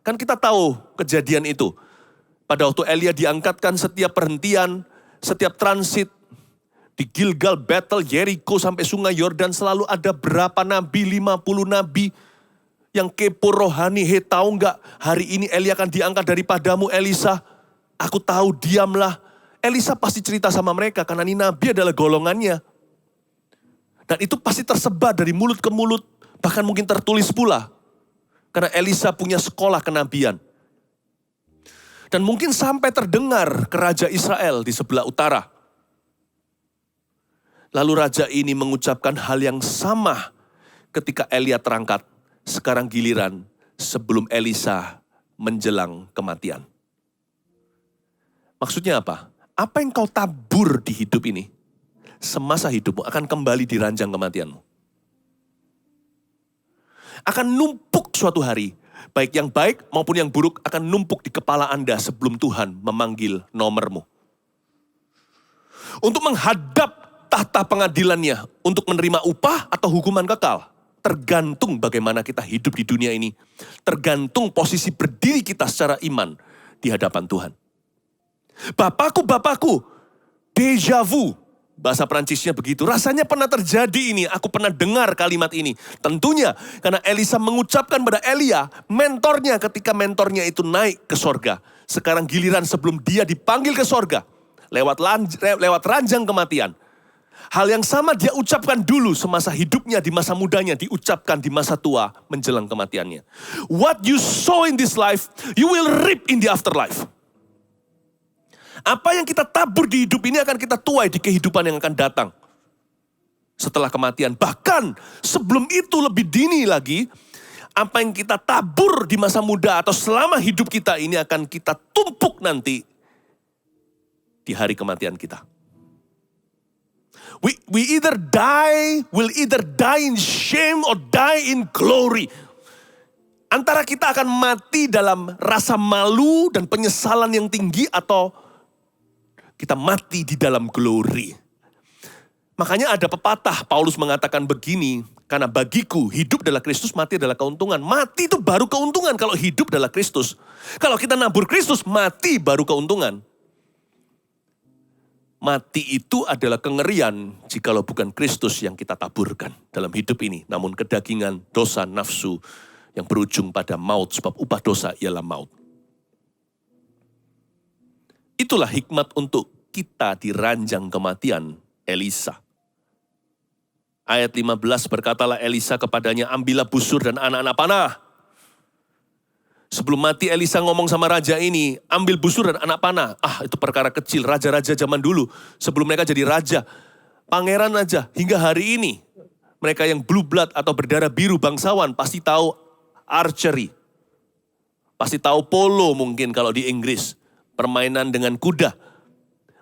Kan kita tahu kejadian itu. Pada waktu Elia diangkatkan setiap perhentian, setiap transit, di Gilgal, Bethel, Jericho sampai sungai Yordan selalu ada berapa nabi, 50 nabi yang kepo rohani. Hei, tahu nggak hari ini Elia akan diangkat daripadamu Elisa? Aku tahu, diamlah. Elisa pasti cerita sama mereka karena ini nabi adalah golongannya. Dan itu pasti tersebar dari mulut ke mulut, bahkan mungkin tertulis pula. Karena Elisa punya sekolah kenabian. Dan mungkin sampai terdengar ke Raja Israel di sebelah utara. Lalu raja ini mengucapkan hal yang sama ketika Elia terangkat. Sekarang giliran sebelum Elisa menjelang kematian. Maksudnya apa? Apa yang kau tabur di hidup ini, semasa hidupmu akan kembali di ranjang kematianmu. Akan numpuk suatu hari, baik yang baik maupun yang buruk akan numpuk di kepala Anda sebelum Tuhan memanggil nomormu. Untuk menghadap tahta pengadilannya, untuk menerima upah atau hukuman kekal. Tergantung bagaimana kita hidup di dunia ini. Tergantung posisi berdiri kita secara iman di hadapan Tuhan. Bapakku, Bapakku, déjà vu. Bahasa Perancisnya begitu. Rasanya pernah terjadi ini, aku pernah dengar kalimat ini. Tentunya karena Elisa mengucapkan pada Elia, mentornya ketika mentornya itu naik ke sorga. Sekarang giliran sebelum dia dipanggil ke sorga, lewat ranjang kematian. Hal yang sama dia ucapkan dulu semasa hidupnya, di masa mudanya, diucapkan di masa tua menjelang kematiannya. What you sow in this life, you will reap in the afterlife. Apa yang kita tabur di hidup ini akan kita tuai di kehidupan yang akan datang. Setelah kematian, bahkan sebelum itu lebih dini lagi, apa yang kita tabur di masa muda atau selama hidup kita ini akan kita tumpuk nanti di hari kematian kita. We either die in shame or die in glory. Antara kita akan mati dalam rasa malu dan penyesalan yang tinggi atau kita mati di dalam glory. Makanya ada pepatah, Paulus mengatakan begini, karena bagiku hidup adalah Kristus, mati adalah keuntungan. Mati itu baru keuntungan kalau hidup adalah Kristus. Kalau kita nabur Kristus, mati baru keuntungan. Mati itu adalah kengerian jikalau bukan Kristus yang kita taburkan dalam hidup ini. Namun kedagingan, dosa, nafsu yang berujung pada maut, sebab upah dosa ialah maut. Itulah hikmat untuk kita di ranjang kematian Elisa. Ayat 15 berkatalah Elisa kepadanya, ambillah busur dan anak-anak panah. Sebelum mati Elisa ngomong sama raja ini, ambil busur dan anak panah. Itu perkara kecil, raja-raja zaman dulu. Sebelum mereka jadi raja, pangeran aja hingga hari ini. Mereka yang blue blood atau berdarah biru bangsawan pasti tahu archery. Pasti tahu polo mungkin kalau di Inggris. Permainan dengan kuda.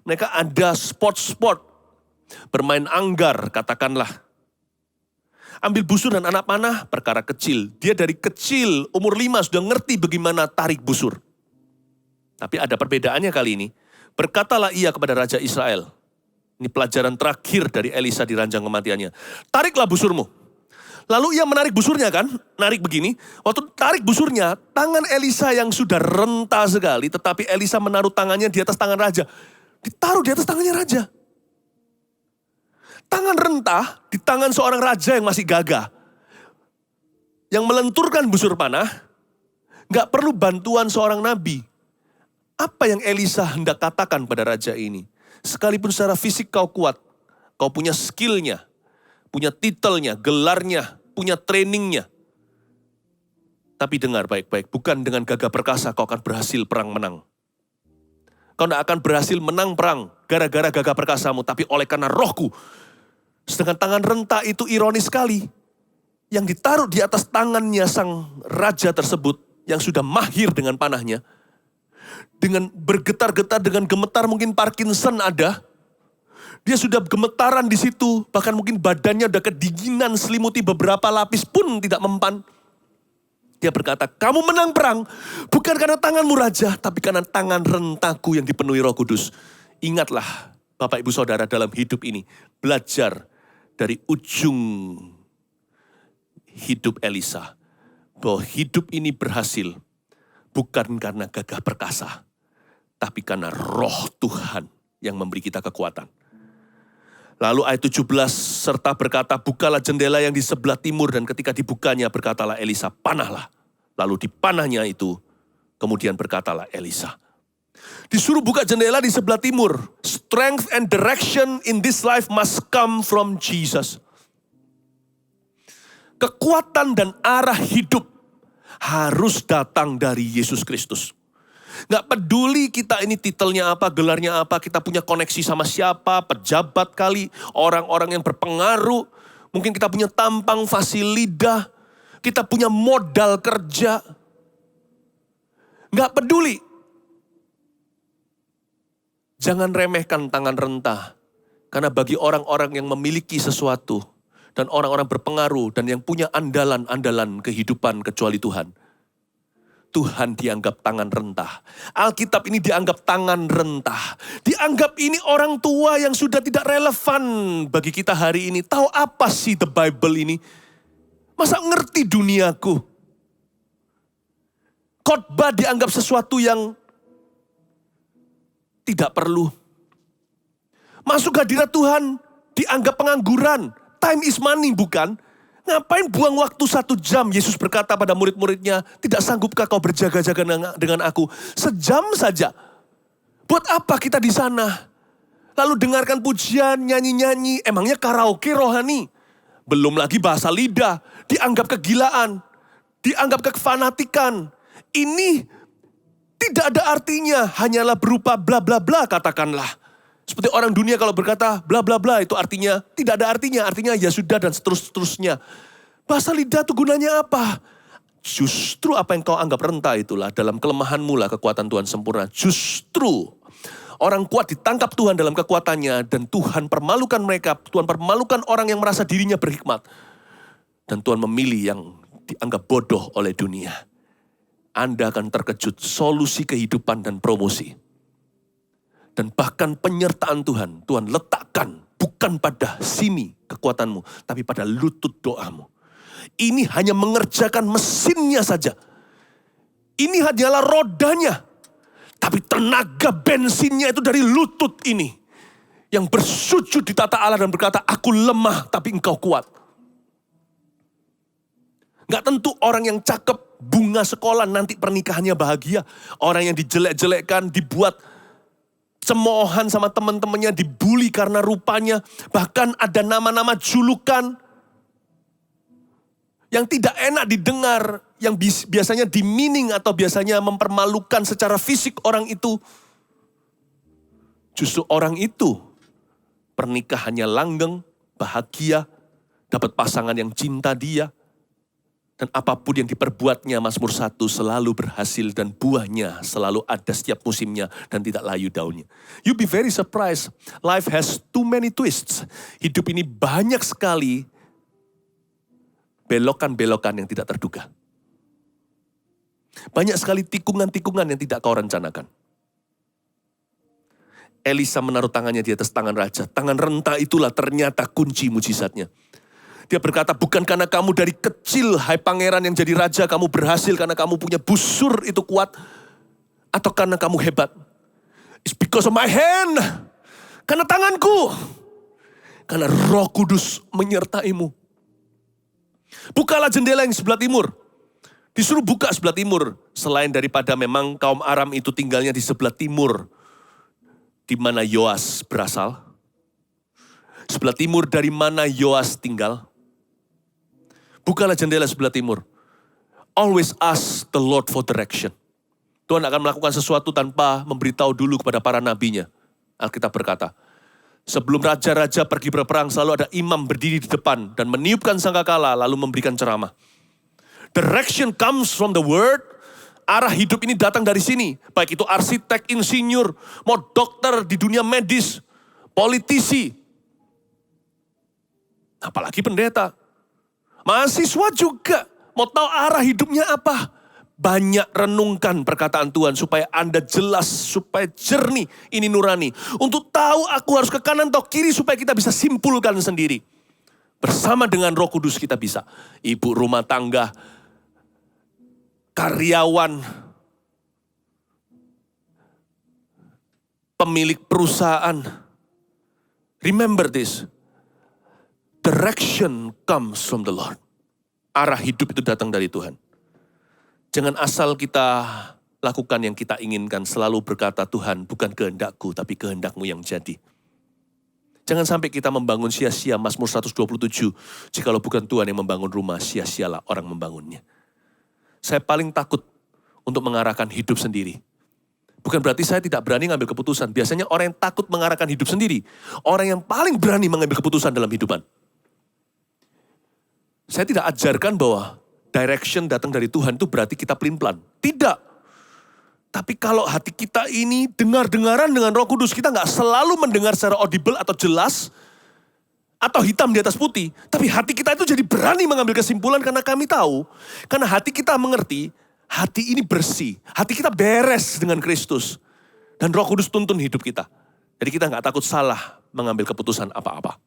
Mereka ada sport-sport. Bermain anggar katakanlah. Ambil busur dan anak panah, perkara kecil. Dia dari kecil, umur 5 sudah ngerti bagaimana tarik busur. Tapi ada perbedaannya kali ini. Berkatalah ia kepada Raja Israel. Ini pelajaran terakhir dari Elisa di ranjang kematiannya. Tariklah busurmu. Lalu ia menarik busurnya kan, narik begini. Waktu tarik busurnya, tangan Elisa yang sudah renta sekali, tetapi Elisa menaruh tangannya di atas tangan raja. Ditaruh di atas tangannya raja. Tangan rentah di tangan seorang raja yang masih gagah. Yang melenturkan busur panah, gak perlu bantuan seorang nabi. Apa yang Elisa hendak katakan pada raja ini? Sekalipun secara fisik kau kuat, kau punya skillnya, punya titelnya, gelarnya, punya trainingnya. Tapi dengar baik-baik, bukan dengan gagah perkasa kau akan berhasil perang menang. Kau tidak akan berhasil menang perang gara-gara gagah perkasamu, tapi oleh karena rohku. Sedangkan tangan renta itu ironis sekali. Yang ditaruh di atas tangannya sang raja tersebut, yang sudah mahir dengan panahnya, dengan bergetar-getar, dengan gemetar mungkin Parkinson ada. Dia sudah gemetaran di situ, bahkan mungkin badannya udah kedinginan, selimuti beberapa lapis pun tidak mempan. Dia berkata, kamu menang perang, bukan karena tanganmu raja, tapi karena tangan rentaku yang dipenuhi Roh Kudus. Ingatlah, Bapak Ibu Saudara, dalam hidup ini, belajar dari ujung hidup Elisa, bahwa hidup ini berhasil, bukan karena gagah perkasa, tapi karena roh Tuhan yang memberi kita kekuatan. Lalu ayat 17, serta berkata, bukalah jendela yang di sebelah timur, dan ketika dibukanya berkatalah Elisa, panahlah. Lalu dipanahnya itu, kemudian berkatalah Elisa. Disuruh buka jendela di sebelah timur. Strength and direction in this life must come from Jesus. Kekuatan dan arah hidup harus datang dari Yesus Kristus. Gak peduli kita ini titelnya apa, gelarnya apa, kita punya koneksi sama siapa, pejabat kali, orang-orang yang berpengaruh. Mungkin kita punya tampang fasilidah, kita punya modal kerja. Gak peduli. Jangan remehkan tangan rentah. Karena bagi orang-orang yang memiliki sesuatu, dan orang-orang berpengaruh, dan yang punya andalan-andalan kehidupan kecuali Tuhan, Tuhan dianggap tangan rentah. Alkitab ini dianggap tangan rentah. Dianggap ini orang tua yang sudah tidak relevan bagi kita hari ini. Tahu apa sih the Bible ini? Masa ngerti duniaku? Khotbah dianggap sesuatu yang tidak perlu. Masuk hadirat Tuhan dianggap pengangguran. Time is money, bukan? Ngapain buang waktu 1 jam? Yesus berkata pada murid-muridnya, tidak sanggupkah kau berjaga-jaga dengan aku? Sejam saja. Buat apa kita di sana? Lalu dengarkan pujian, nyanyi-nyanyi. Emangnya karaoke rohani? Belum lagi bahasa lidah. Dianggap kegilaan. Dianggap kefanatikan. Ini tidak ada artinya. Hanyalah berupa bla bla bla, katakanlah. Seperti orang dunia kalau berkata bla bla bla itu artinya tidak ada artinya. Artinya ya sudah dan seterusnya. Bahasa lidah itu gunanya apa? Justru apa yang kau anggap rentah itulah dalam kelemahanmu lah kekuatan Tuhan sempurna. Justru orang kuat ditangkap Tuhan dalam kekuatannya dan Tuhan permalukan mereka. Tuhan permalukan orang yang merasa dirinya berhikmat. Dan Tuhan memilih yang dianggap bodoh oleh dunia. Anda akan terkejut solusi kehidupan dan promosi. Dan bahkan penyertaan Tuhan, Tuhan letakkan bukan pada sini kekuatanmu, tapi pada lutut doamu. Ini hanya mengerjakan mesinnya saja. Ini hanyalah rodanya. Tapi tenaga bensinnya itu dari lutut ini. Yang bersujud di tata Allah dan berkata, aku lemah tapi engkau kuat. Gak tentu orang yang cakep, bunga sekolah nanti pernikahannya bahagia. Orang yang dijelek-jelekkan, dibuat cemoohan sama teman-temannya, dibully karena rupanya. Bahkan ada nama-nama julukan yang tidak enak didengar, yang biasanya demeaning atau biasanya mempermalukan secara fisik orang itu. Justru orang itu pernikahannya langgeng, bahagia, dapat pasangan yang cinta dia. Dan apapun yang diperbuatnya, Mazmur 1 selalu berhasil dan buahnya selalu ada setiap musimnya dan tidak layu daunnya. You be very surprised. Life has too many twists. Hidup ini banyak sekali belokan-belokan yang tidak terduga. Banyak sekali tikungan-tikungan yang tidak kau rencanakan. Elisa menaruh tangannya di atas tangan raja. Tangan renta itulah ternyata kunci mujizatnya. Dia berkata, bukan karena kamu dari kecil, hai pangeran yang jadi raja, kamu berhasil karena kamu punya busur itu kuat, atau karena kamu hebat. It's because of my hand. Karena tanganku. Karena Roh Kudus menyertaimu. Bukalah jendela yang sebelah timur. Disuruh buka sebelah timur. Selain daripada memang kaum Aram itu tinggalnya di sebelah timur, di mana Yoas berasal. Sebelah timur dari mana Yoas tinggal. Bukalah jendela sebelah timur. Always ask the Lord for direction. Tuhan akan melakukan sesuatu tanpa memberitahu dulu kepada para nabinya. Alkitab berkata, sebelum raja-raja pergi berperang selalu ada imam berdiri di depan dan meniupkan sangkakala lalu memberikan ceramah. Direction comes from the word. Arah hidup ini datang dari sini. Baik itu arsitek, insinyur, mau dokter di dunia medis, politisi, apalagi pendeta. Mahasiswa juga mau tahu arah hidupnya apa. Banyak renungkan perkataan Tuhan supaya Anda jelas, supaya jernih. Ini nurani. Untuk tahu aku harus ke kanan atau kiri supaya kita bisa simpulkan sendiri. Bersama dengan Roh Kudus kita bisa. Ibu rumah tangga, karyawan, pemilik perusahaan. Remember this. Direction comes from the Lord. Arah hidup itu datang dari Tuhan. Jangan asal kita lakukan yang kita inginkan. Selalu berkata, Tuhan bukan kehendakku tapi kehendakmu yang jadi. Jangan sampai kita membangun sia-sia. Mazmur 127. Jikalau bukan Tuhan yang membangun rumah, sia-sialah orang membangunnya. Saya paling takut untuk mengarahkan hidup sendiri. Bukan berarti saya tidak berani mengambil keputusan. Biasanya orang yang takut mengarahkan hidup sendiri. Orang yang paling berani mengambil keputusan dalam hidupan. Saya tidak ajarkan bahwa direction datang dari Tuhan itu berarti kita pelin-pelan. Tidak. Tapi kalau hati kita ini dengar-dengaran dengan Roh Kudus, kita nggak selalu mendengar secara audible atau jelas, atau hitam di atas putih. Tapi hati kita itu jadi berani mengambil kesimpulan karena kami tahu, karena hati kita mengerti, hati ini bersih. Hati kita beres dengan Kristus. Dan Roh Kudus tuntun hidup kita. Jadi kita nggak takut salah mengambil keputusan apa-apa.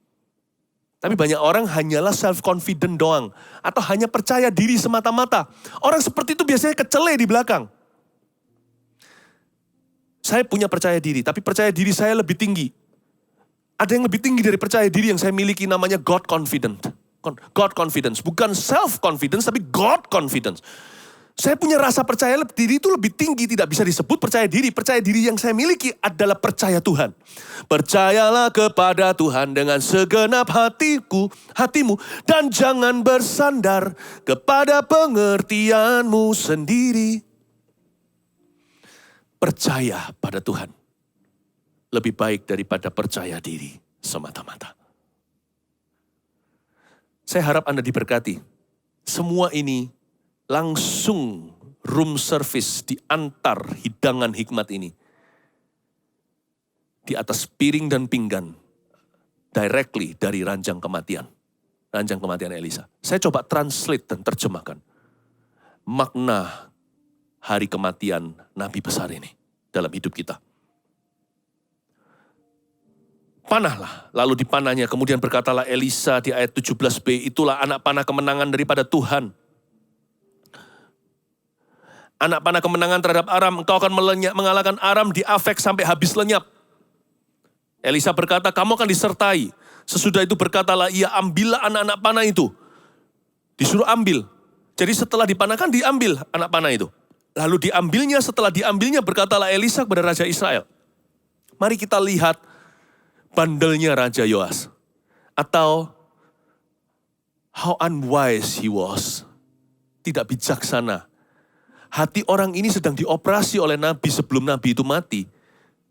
Tapi banyak orang hanyalah self-confident doang. Atau hanya percaya diri semata-mata. Orang seperti itu biasanya kecele di belakang. Saya punya percaya diri, tapi percaya diri saya lebih tinggi. Ada yang lebih tinggi dari percaya diri yang saya miliki, namanya God confident. God confidence, bukan self-confidence, tapi God confidence. Saya punya rasa percaya diri itu lebih tinggi, tidak bisa disebut percaya diri. Percaya diri yang saya miliki adalah percaya Tuhan. Percayalah kepada Tuhan dengan segenap hatimu, dan jangan bersandar kepada pengertianmu sendiri. Percaya pada Tuhan lebih baik daripada percaya diri semata-mata. Saya harap Anda diberkati. Semua ini langsung room service diantar hidangan hikmat ini. Di atas piring dan pinggan. Directly dari ranjang kematian. Ranjang kematian Elisa. Saya coba translate dan terjemahkan. Makna hari kematian Nabi besar ini dalam hidup kita. Panahlah, lalu dipanahnya. Kemudian berkatalah Elisa di ayat 17b, itulah anak panah kemenangan daripada Tuhan. Anak panah kemenangan terhadap Aram, engkau akan mengalahkan Aram di Afek sampai habis lenyap. Elisa berkata, kamu akan disertai. Sesudah itu berkatalah, ia ambillah anak-anak panah itu. Disuruh ambil. Jadi setelah dipanahkan, diambil anak panah itu. Lalu diambilnya, setelah diambilnya berkatalah Elisa kepada Raja Israel. Mari kita lihat bandelnya Raja Yoas. Atau how unwise he was. Tidak bijaksana. Hati orang ini sedang dioperasi oleh Nabi sebelum Nabi itu mati.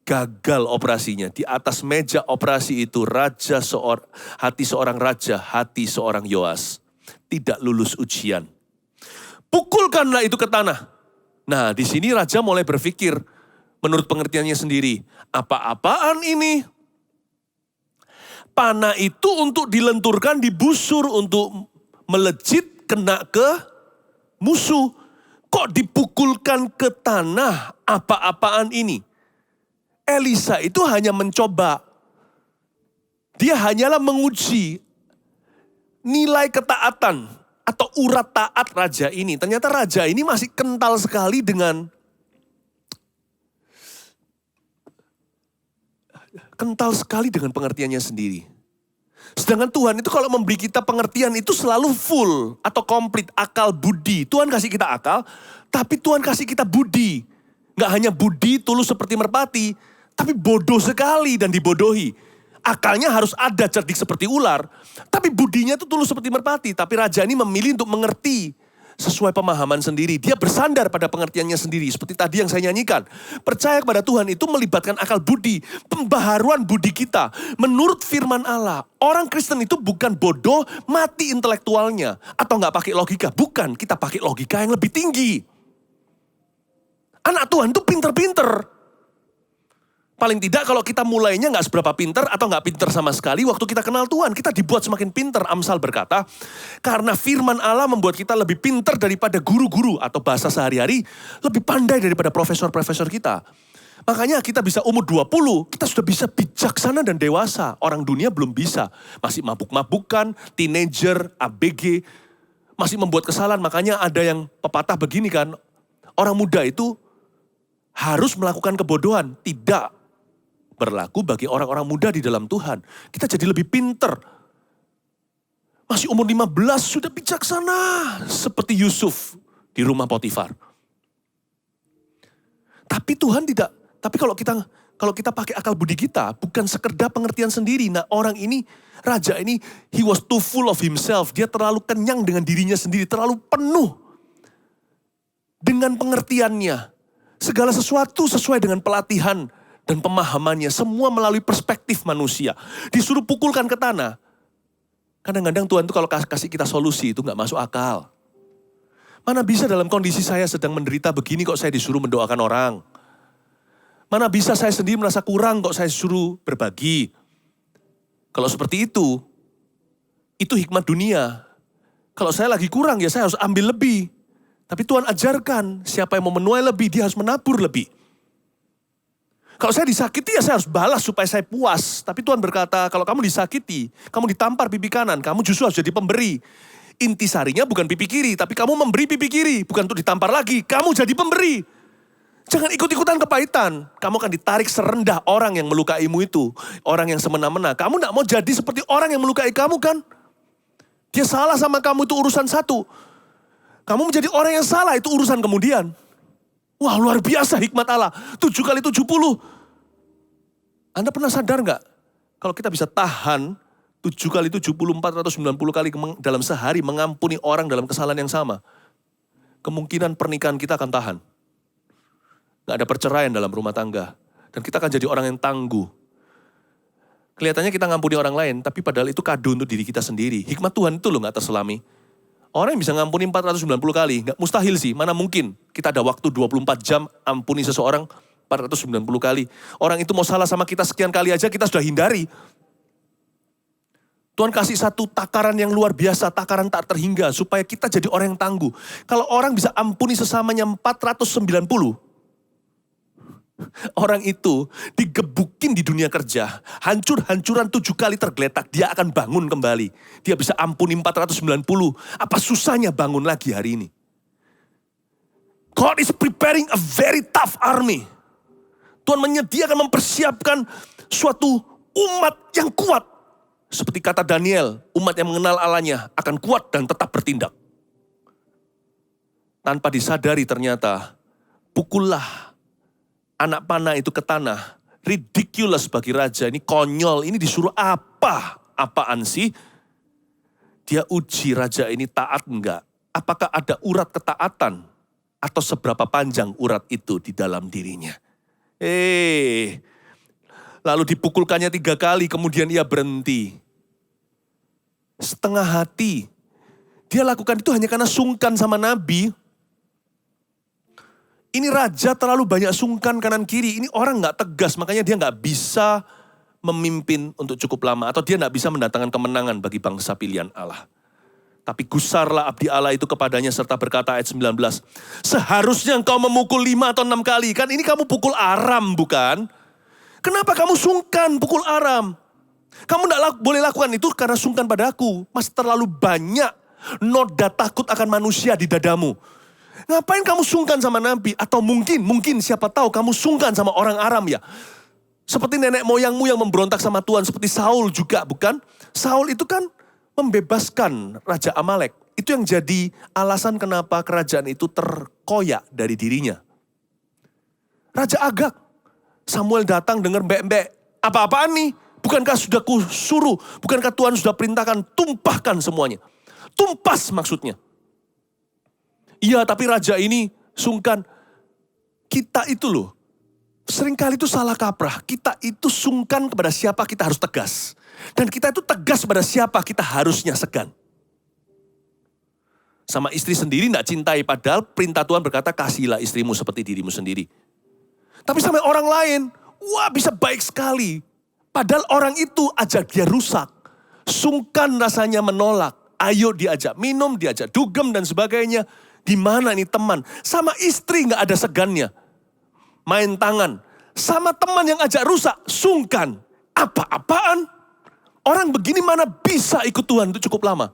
Gagal operasinya. Di atas meja operasi itu hati seorang raja, hati seorang Yoas. Tidak lulus ujian. Pukulkanlah itu ke tanah. Nah, di sini raja mulai berpikir menurut pengertiannya sendiri. Apa-apaan ini? Panah itu untuk dilenturkan di busur untuk melejit kena ke musuh. Kok dipukulkan ke tanah? Apa-apaan ini? Elisa itu hanya mencoba. Dia hanyalah menguji nilai ketaatan atau urat taat raja ini. Ternyata raja ini masih kental sekali dengan pengertiannya sendiri. Sedangkan Tuhan itu kalau memberi kita pengertian itu selalu full atau komplit, akal, budi. Tuhan kasih kita akal, tapi Tuhan kasih kita budi. Nggak hanya budi tulus seperti merpati, tapi bodoh sekali dan dibodohi. Akalnya harus ada, cerdik seperti ular, tapi budinya itu tulus seperti merpati. Tapi raja ini memilih untuk mengerti sesuai pemahaman sendiri. Dia bersandar pada pengertiannya sendiri. Seperti tadi yang saya nyanyikan. Percaya kepada Tuhan itu melibatkan akal budi. Pembaharuan budi kita. Menurut firman Allah. Orang Kristen itu bukan bodoh, mati intelektualnya. Atau nggak pakai logika. Bukan, kita pakai logika yang lebih tinggi. Anak Tuhan itu pinter-pinter. Paling tidak kalau kita mulainya nggak seberapa pinter atau nggak pinter sama sekali, waktu kita kenal Tuhan, kita dibuat semakin pinter. Amsal berkata, karena firman Allah membuat kita lebih pinter daripada guru-guru atau bahasa sehari-hari, lebih pandai daripada profesor-profesor kita. Makanya kita bisa umur 20, kita sudah bisa bijaksana dan dewasa. Orang dunia belum bisa. Masih mabuk-mabukan, teenager, ABG, masih membuat kesalahan. Makanya ada yang pepatah begini kan, orang muda itu harus melakukan kebodohan. Tidak berlaku bagi orang-orang muda di dalam Tuhan. Kita jadi lebih pinter. Masih umur 15 sudah bijaksana. Seperti Yusuf di rumah Potifar. Tapi Tuhan tidak. Tapi kalau kita pakai akal budi kita, bukan sekedar pengertian sendiri. Nah orang ini, raja ini, he was too full of himself. Dia terlalu kenyang dengan dirinya sendiri. Terlalu penuh dengan pengertiannya. Segala sesuatu sesuai dengan pelatihan dan pemahamannya, semua melalui perspektif manusia. Disuruh pukulkan ke tanah. Kadang-kadang Tuhan itu kalau kasih kita solusi itu gak masuk akal. Mana bisa dalam kondisi saya sedang menderita begini kok saya disuruh mendoakan orang. Mana bisa saya sendiri merasa kurang kok saya disuruh berbagi. Kalau seperti itu hikmat dunia. Kalau saya lagi kurang ya saya harus ambil lebih. Tapi Tuhan ajarkan siapa yang mau menuai lebih dia harus menabur lebih. Kalau saya disakiti ya saya harus balas supaya saya puas. Tapi Tuhan berkata kalau kamu disakiti, kamu ditampar pipi kanan, kamu justru harus jadi pemberi. Intisarinya bukan pipi kiri, tapi kamu memberi pipi kiri. Bukan untuk ditampar lagi, kamu jadi pemberi. Jangan ikut-ikutan kepahitan. Kamu akan ditarik serendah orang yang melukaimu itu. Orang yang semena-mena. Kamu gak mau jadi seperti orang yang melukai kamu kan? Dia salah sama kamu itu urusan satu. Kamu menjadi orang yang salah itu urusan kemudian. Wah luar biasa hikmat Allah. 7 kali 70. Anda pernah sadar gak? Kalau kita bisa tahan 7 kali 70, 490 kali dalam sehari mengampuni orang dalam kesalahan yang sama. Kemungkinan pernikahan kita akan tahan. Gak ada perceraian dalam rumah tangga. Dan kita akan jadi orang yang tangguh. Kelihatannya kita ngampuni orang lain, tapi padahal itu kado untuk diri kita sendiri. Hikmat Tuhan itu loh gak terselami. Orang yang bisa ngampuni 490 kali, gak mustahil sih, mana mungkin. Kita ada waktu 24 jam ampuni seseorang 490 kali. Orang itu mau salah sama kita sekian kali aja kita sudah hindari. Tuhan kasih satu takaran yang luar biasa, takaran tak terhingga, supaya kita jadi orang yang tangguh. Kalau orang bisa ampuni sesamanya 490, orang itu digebukin di dunia kerja, hancur-hancuran 7 kali tergeletak, dia akan bangun kembali. Dia bisa ampuni 490, apa susahnya bangun lagi hari ini? God is preparing a very tough army. Tuhan menyediakan, mempersiapkan suatu umat yang kuat. Seperti kata Daniel, umat yang mengenal Allahnya akan kuat dan tetap bertindak. Tanpa disadari ternyata, pukullah anak panah itu ke tanah. Ridiculous bagi raja, ini konyol, ini disuruh apa? Apaan sih? Dia uji raja ini taat enggak? Apakah ada urat ketaatan? Atau seberapa panjang urat itu di dalam dirinya? Lalu dipukulkannya 3 kali, kemudian ia berhenti. Setengah hati. Dia lakukan itu hanya karena sungkan sama Nabi. Ini raja terlalu banyak sungkan kanan kiri. Ini orang gak tegas, makanya dia gak bisa memimpin untuk cukup lama. Atau dia gak bisa mendatangkan kemenangan bagi bangsa pilihan Allah. Tapi gusarlah abdi Allah itu kepadanya serta berkata ayat 19. Seharusnya engkau memukul 5 atau 6 kali. Kan ini kamu pukul Aram bukan? Kenapa kamu sungkan pukul Aram? Kamu tidak boleh lakukan itu karena sungkan padaku. Masih terlalu banyak noda takut akan manusia di dadamu. Ngapain kamu sungkan sama Nabi? Atau mungkin siapa tahu kamu sungkan sama orang Aram ya. Seperti nenek moyangmu yang memberontak sama Tuhan. Seperti Saul juga, bukan? Saul itu kan membebaskan Raja Amalek. Itu yang jadi alasan kenapa kerajaan itu terkoyak dari dirinya. Raja Agag. Samuel datang dengar mbek-mbek. Apa-apaan nih? Bukankah sudah kusuruh? Bukankah Tuhan sudah perintahkan tumpahkan semuanya? Tumpas maksudnya. Iya, tapi raja ini sungkan. Kita itu loh, seringkali itu salah kaprah. Kita itu sungkan kepada siapa kita harus tegas. Dan kita itu tegas pada siapa kita harusnya segan. Sama istri sendiri tidak cintai, padahal perintah Tuhan berkata kasihilah istrimu seperti dirimu sendiri. Tapi sama orang lain, wah bisa baik sekali. Padahal orang itu ajak dia rusak. Sungkan rasanya menolak. Ayo diajak minum, diajak dugem dan sebagainya. Di mana nih teman? Sama istri gak ada segannya. Main tangan. Sama teman yang ajak rusak, sungkan. Apa-apaan? Orang begini mana bisa ikut Tuhan itu cukup lama?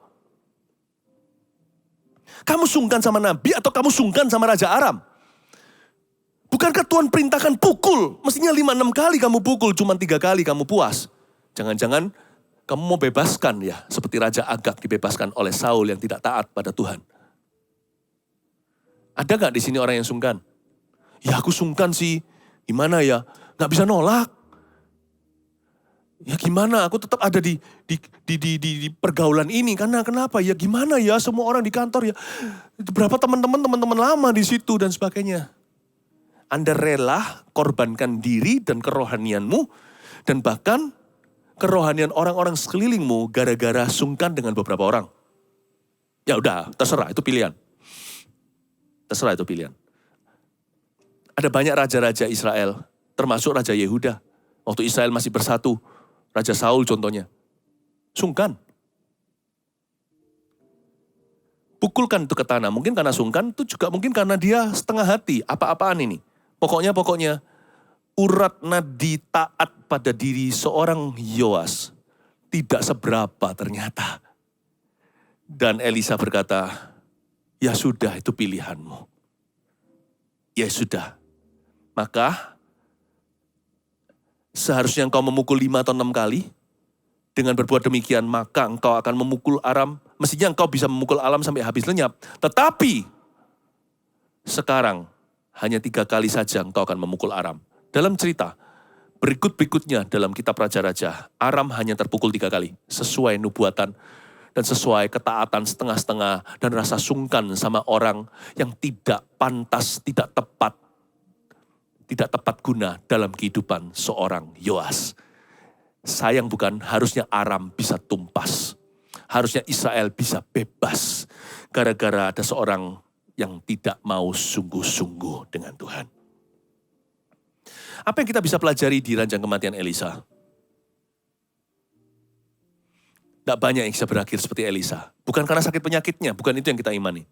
Kamu sungkan sama Nabi atau kamu sungkan sama Raja Aram? Bukankah Tuhan perintahkan pukul? Mestinya 5-6 kali kamu pukul, cuma 3 kali kamu puas. Jangan-jangan kamu mau bebaskan ya, seperti Raja Agag dibebaskan oleh Saul yang tidak taat pada Tuhan. Ada gak di sini orang yang sungkan? Ya aku sungkan sih, gimana ya? Gak bisa nolak. Ya gimana, aku tetap ada di pergaulan ini. Karena kenapa? Ya gimana ya, semua orang di kantor ya. Berapa teman-teman lama di situ dan sebagainya. Anda rela korbankan diri dan kerohanianmu. Dan bahkan kerohanian orang-orang sekelilingmu gara-gara sungkan dengan beberapa orang. Ya udah, terserah, itu pilihan. Terserah, itu pilihan. Ada banyak raja-raja Israel, termasuk Raja Yehuda. Waktu Israel masih bersatu, Raja Saul contohnya. Sungkan. Pukulkan itu ke tanah. Mungkin karena sungkan, itu juga mungkin karena dia setengah hati. Apa-apaan ini. Pokoknya, urat nadi taat pada diri seorang Yoas tidak seberapa ternyata. Dan Elisa berkata, ya sudah itu pilihanmu. Ya sudah. Maka seharusnya engkau memukul 5 atau 6 kali. Dengan berbuat demikian maka engkau akan memukul Aram. Mestinya engkau bisa memukul Aram sampai habis lenyap. Tetapi sekarang hanya 3 kali saja engkau akan memukul Aram. Dalam cerita berikutnya dalam kitab Raja-Raja, Aram hanya terpukul 3 kali. Sesuai nubuatan dan sesuai ketaatan setengah-setengah dan rasa sungkan sama orang yang tidak pantas, tidak tepat guna dalam kehidupan seorang Yoas. Sayang bukan, harusnya Aram bisa tumpas. Harusnya Israel bisa bebas. Gara-gara ada seorang yang tidak mau sungguh-sungguh dengan Tuhan. Apa yang kita bisa pelajari di ranjang kematian Elisa? Tidak banyak yang bisa berakhir seperti Elisa. Bukan karena sakit penyakitnya, bukan itu yang kita imani.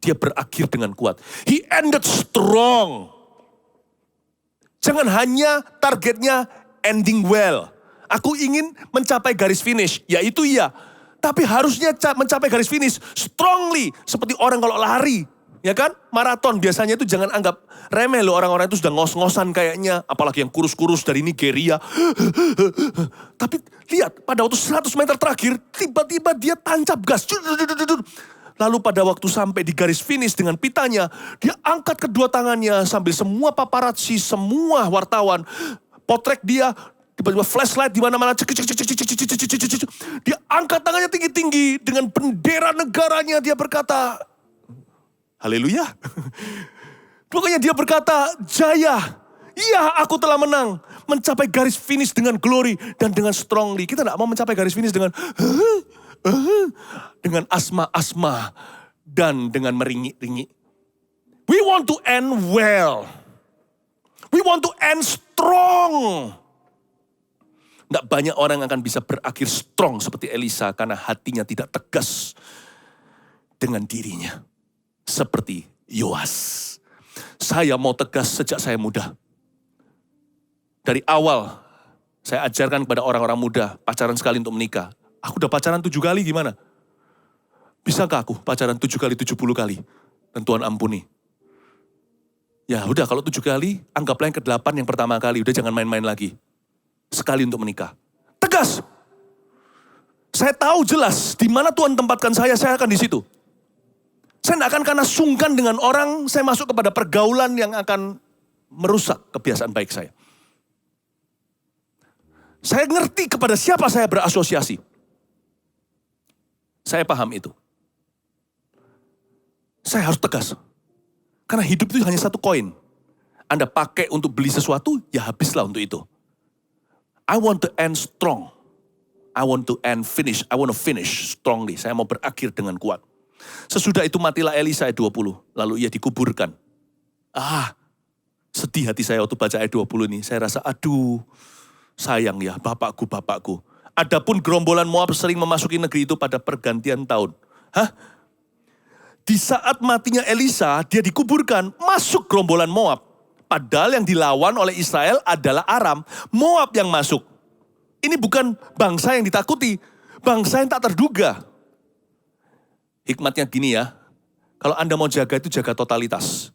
Dia berakhir dengan kuat. He ended strong. Jangan hanya targetnya ending well. Aku ingin mencapai garis finish, yaitu iya. Tapi harusnya mencapai garis finish strongly. Seperti orang kalau lari, ya kan? Maraton biasanya itu jangan anggap remeh loh. Orang-orang itu sudah ngos-ngosan kayaknya. Apalagi yang kurus-kurus dari Nigeria. Tapi lihat, pada waktu 100 meter terakhir, tiba-tiba dia tancap gas. Lalu pada waktu sampai di garis finish dengan pitanya, dia angkat kedua tangannya sambil semua paparazzi, semua wartawan potret dia, tiba-tiba flashlight di mana-mana. Dia angkat tangannya tinggi-tinggi dengan bendera negaranya, dia berkata, haleluya. Pokoknya dia berkata, jaya. Iya, aku telah menang. Mencapai garis finish dengan glory dan dengan strongly. Kita tidak mau mencapai garis finish dengan asma-asma dan dengan meringik-ringik. We want to end well. We want to end strong. Tidak banyak orang akan bisa berakhir strong seperti Elisa karena hatinya tidak tegas dengan dirinya. Seperti Yoas. Saya mau tegas sejak saya muda. Dari awal, saya ajarkan kepada orang-orang muda, pacaran sekali untuk menikah. Aku udah pacaran 7 kali gimana? Bisakah aku pacaran 7 kali, 70 kali? Dan Tuhan ampuni. Ya udah, kalau 7 kali, anggaplah yang ke-8 yang pertama kali. Udah jangan main-main lagi. Sekali untuk menikah. Tegas. Saya tahu jelas di mana Tuhan tempatkan saya akan di situ. Saya tidak akan karena sungkan dengan orang, saya masuk kepada pergaulan yang akan merusak kebiasaan baik saya. Saya ngerti kepada siapa saya berasosiasi. Saya paham itu. Saya harus tegas. Karena hidup itu hanya satu koin. Anda pakai untuk beli sesuatu, ya habislah untuk itu. I want to end strong. I want to finish strongly. Saya mau berakhir dengan kuat. Sesudah itu matilah Elisa ayat 20. Lalu ia dikuburkan. Sedih hati saya waktu baca ayat 20 ini. Saya rasa, aduh, sayang ya bapakku. Adapun gerombolan Moab sering memasuki negeri itu pada pergantian tahun. Di saat matinya Elisa, dia dikuburkan, masuk gerombolan Moab. Padahal yang dilawan oleh Israel adalah Aram. Moab yang masuk. Ini bukan bangsa yang ditakuti, bangsa yang tak terduga. Hikmatnya gini ya, kalau Anda mau jaga itu jaga totalitas.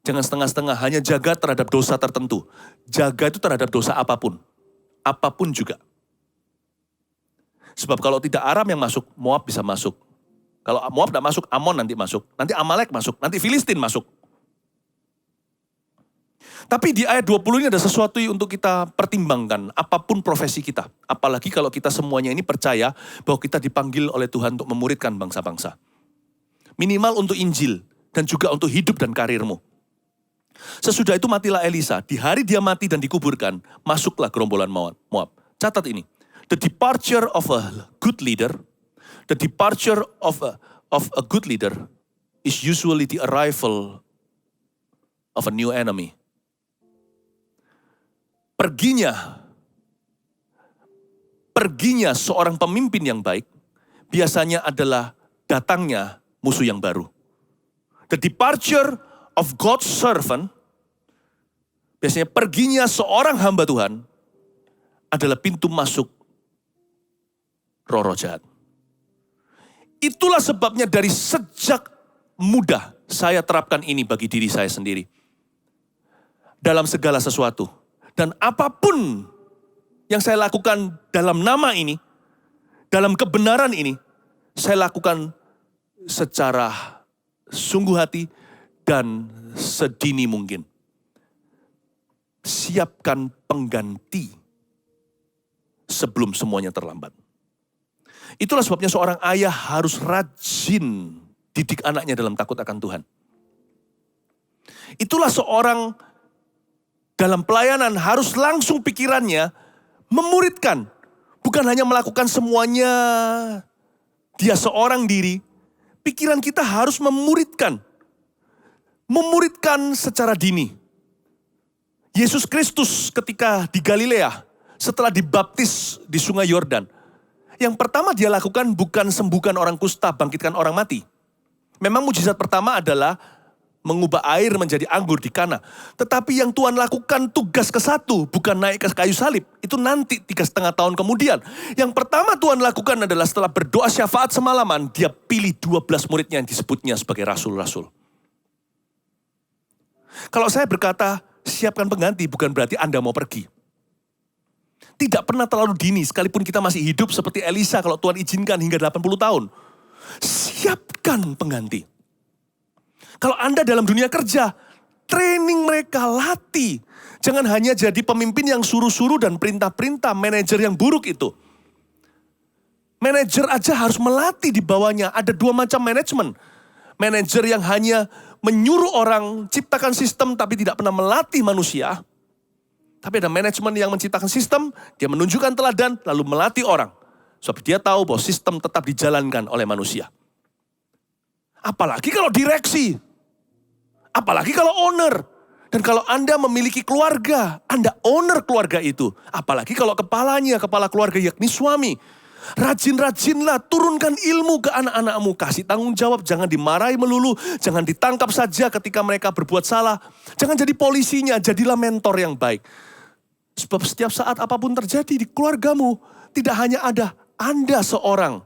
Jangan setengah-setengah, hanya jaga terhadap dosa tertentu. Jaga itu terhadap dosa apapun. Apapun juga. Sebab kalau tidak Aram yang masuk, Moab bisa masuk. Kalau Moab tidak masuk, Amon nanti masuk. Nanti Amalek masuk, nanti Filistin masuk. Tapi di ayat 20 ini ada sesuatu untuk kita pertimbangkan. Apapun profesi kita. Apalagi kalau kita semuanya ini percaya bahwa kita dipanggil oleh Tuhan untuk memuridkan bangsa-bangsa. Minimal untuk Injil dan juga untuk hidup dan karirmu. Sesudah itu matilah Elisa. Di hari dia mati dan dikuburkan, masuklah gerombolan Moab. Catat ini. The departure of a good leader is usually the arrival of a new enemy. Perginya seorang pemimpin yang baik, biasanya adalah datangnya musuh yang baru. The departure of God's servant, biasanya perginya seorang hamba Tuhan, adalah pintu masuk roh-roh jahat. Itulah sebabnya dari sejak muda saya terapkan ini bagi diri saya sendiri. Dalam segala sesuatu. Dan apapun yang saya lakukan dalam nama ini, dalam kebenaran ini, saya lakukan secara sungguh hati dan sedini mungkin. Siapkan pengganti sebelum semuanya terlambat. Itulah sebabnya seorang ayah harus rajin didik anaknya dalam takut akan Tuhan. Itulah seorang dalam pelayanan harus langsung pikirannya memuridkan. Bukan hanya melakukan semuanya dia seorang diri. Pikiran kita harus memuridkan. Memuridkan secara dini. Yesus Kristus ketika di Galilea, setelah dibaptis di sungai Yordan, yang pertama dia lakukan bukan sembuhkan orang kusta, bangkitkan orang mati. Memang mujizat pertama adalah mengubah air menjadi anggur di Kana. Tetapi yang Tuhan lakukan tugas ke-1, bukan naik ke kayu salib. Itu nanti 3,5 tahun kemudian. Yang pertama Tuhan lakukan adalah setelah berdoa syafaat semalaman, dia pilih 12 muridnya yang disebutnya sebagai rasul-rasul. Kalau saya berkata, siapkan pengganti, bukan berarti Anda mau pergi. Tidak pernah terlalu dini, sekalipun kita masih hidup seperti Elisa, kalau Tuhan izinkan hingga 80 tahun. Siapkan pengganti. Kalau Anda dalam dunia kerja, training mereka, latih. Jangan hanya jadi pemimpin yang suruh-suruh dan perintah-perintah, manajer yang buruk itu. Manajer aja harus melatih di bawahnya. Ada 2 macam manajemen. Manajer yang hanya menyuruh orang ciptakan sistem tapi tidak pernah melatih manusia. Tapi ada manajemen yang menciptakan sistem, dia menunjukkan teladan lalu melatih orang. Sebab dia tahu bahwa sistem tetap dijalankan oleh manusia. Apalagi kalau direksi. Apalagi kalau owner. Dan kalau Anda memiliki keluarga, Anda owner keluarga itu. Apalagi kalau kepalanya, kepala keluarga yakni suami. Rajin-rajinlah turunkan ilmu ke anak-anakmu. Kasih tanggung jawab, jangan dimarahi melulu. Jangan ditangkap saja ketika mereka berbuat salah. Jangan jadi polisinya, jadilah mentor yang baik. Sebab setiap saat apapun terjadi di keluargamu, tidak hanya ada Anda seorang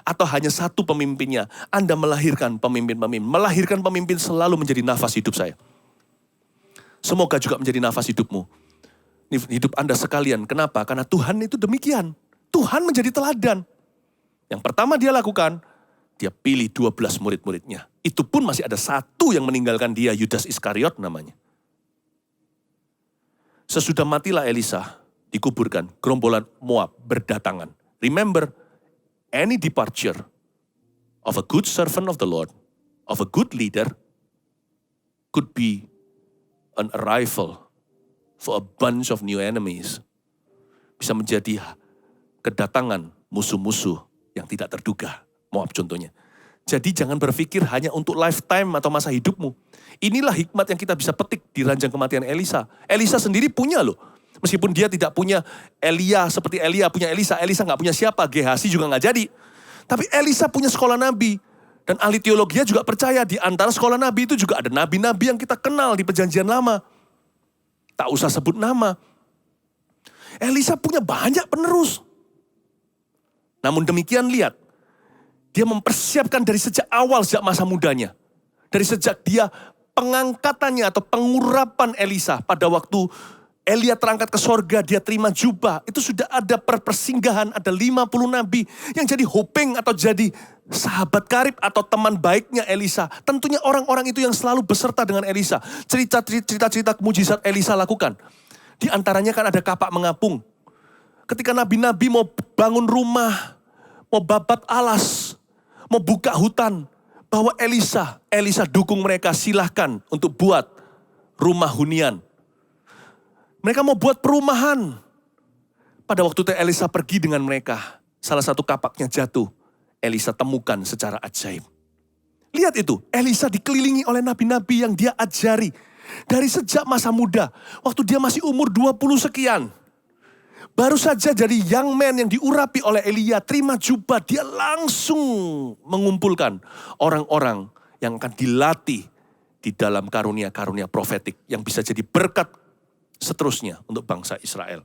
atau hanya satu pemimpinnya. Anda melahirkan pemimpin-pemimpin. Melahirkan pemimpin selalu menjadi nafas hidup saya. Semoga juga menjadi nafas hidupmu. Hidup Anda sekalian. Kenapa? Karena Tuhan itu demikian. Tuhan menjadi teladan. Yang pertama dia lakukan, dia pilih 12 murid-muridnya. Itu pun masih ada satu yang meninggalkan dia, Yudas Iskariot namanya. Sesudah matilah Elisa, dikuburkan, gerombolan Moab berdatangan. Remember, any departure of a good servant of the Lord, of a good leader, could be an arrival for a bunch of new enemies. Bisa menjadi kedatangan musuh-musuh yang tidak terduga. Moab contohnya. Jadi jangan berpikir hanya untuk lifetime atau masa hidupmu. Inilah hikmat yang kita bisa petik di ranjang kematian Elisa. Elisa sendiri punya loh. Meskipun dia tidak punya Elia seperti Elia punya Elisa. Elisa gak punya siapa, Gehazi juga gak jadi. Tapi Elisa punya sekolah nabi. Dan ahli teologi juga percaya di antara sekolah nabi itu juga ada nabi-nabi yang kita kenal di perjanjian lama. Tak usah sebut nama. Elisa punya banyak penerus. Namun demikian lihat, dia mempersiapkan dari sejak awal, sejak masa mudanya. Dari sejak dia pengangkatannya atau pengurapan Elisa pada waktu Elia terangkat ke sorga, dia terima jubah. Itu sudah ada persinggahan, ada 50 nabi yang jadi hopeng atau jadi sahabat karib atau teman baiknya Elisa. Tentunya orang-orang itu yang selalu beserta dengan Elisa. Cerita-cerita mujizat Elisa lakukan. Di antaranya kan ada kapak mengapung. Ketika nabi-nabi mau bangun rumah, mau babat alas, mau buka hutan, bahwa Elisa dukung mereka, silahkan untuk buat rumah hunian. Mereka mau buat perumahan. Pada waktu itu Elisa pergi dengan mereka, salah satu kapaknya jatuh. Elisa temukan secara ajaib. Lihat itu, Elisa dikelilingi oleh nabi-nabi yang dia ajari. Dari sejak masa muda, waktu dia masih umur 20 sekian. Baru saja jadi young man yang diurapi oleh Elia, terima jubah, dia langsung mengumpulkan orang-orang yang akan dilatih di dalam karunia-karunia profetik yang bisa jadi berkat seterusnya untuk bangsa Israel.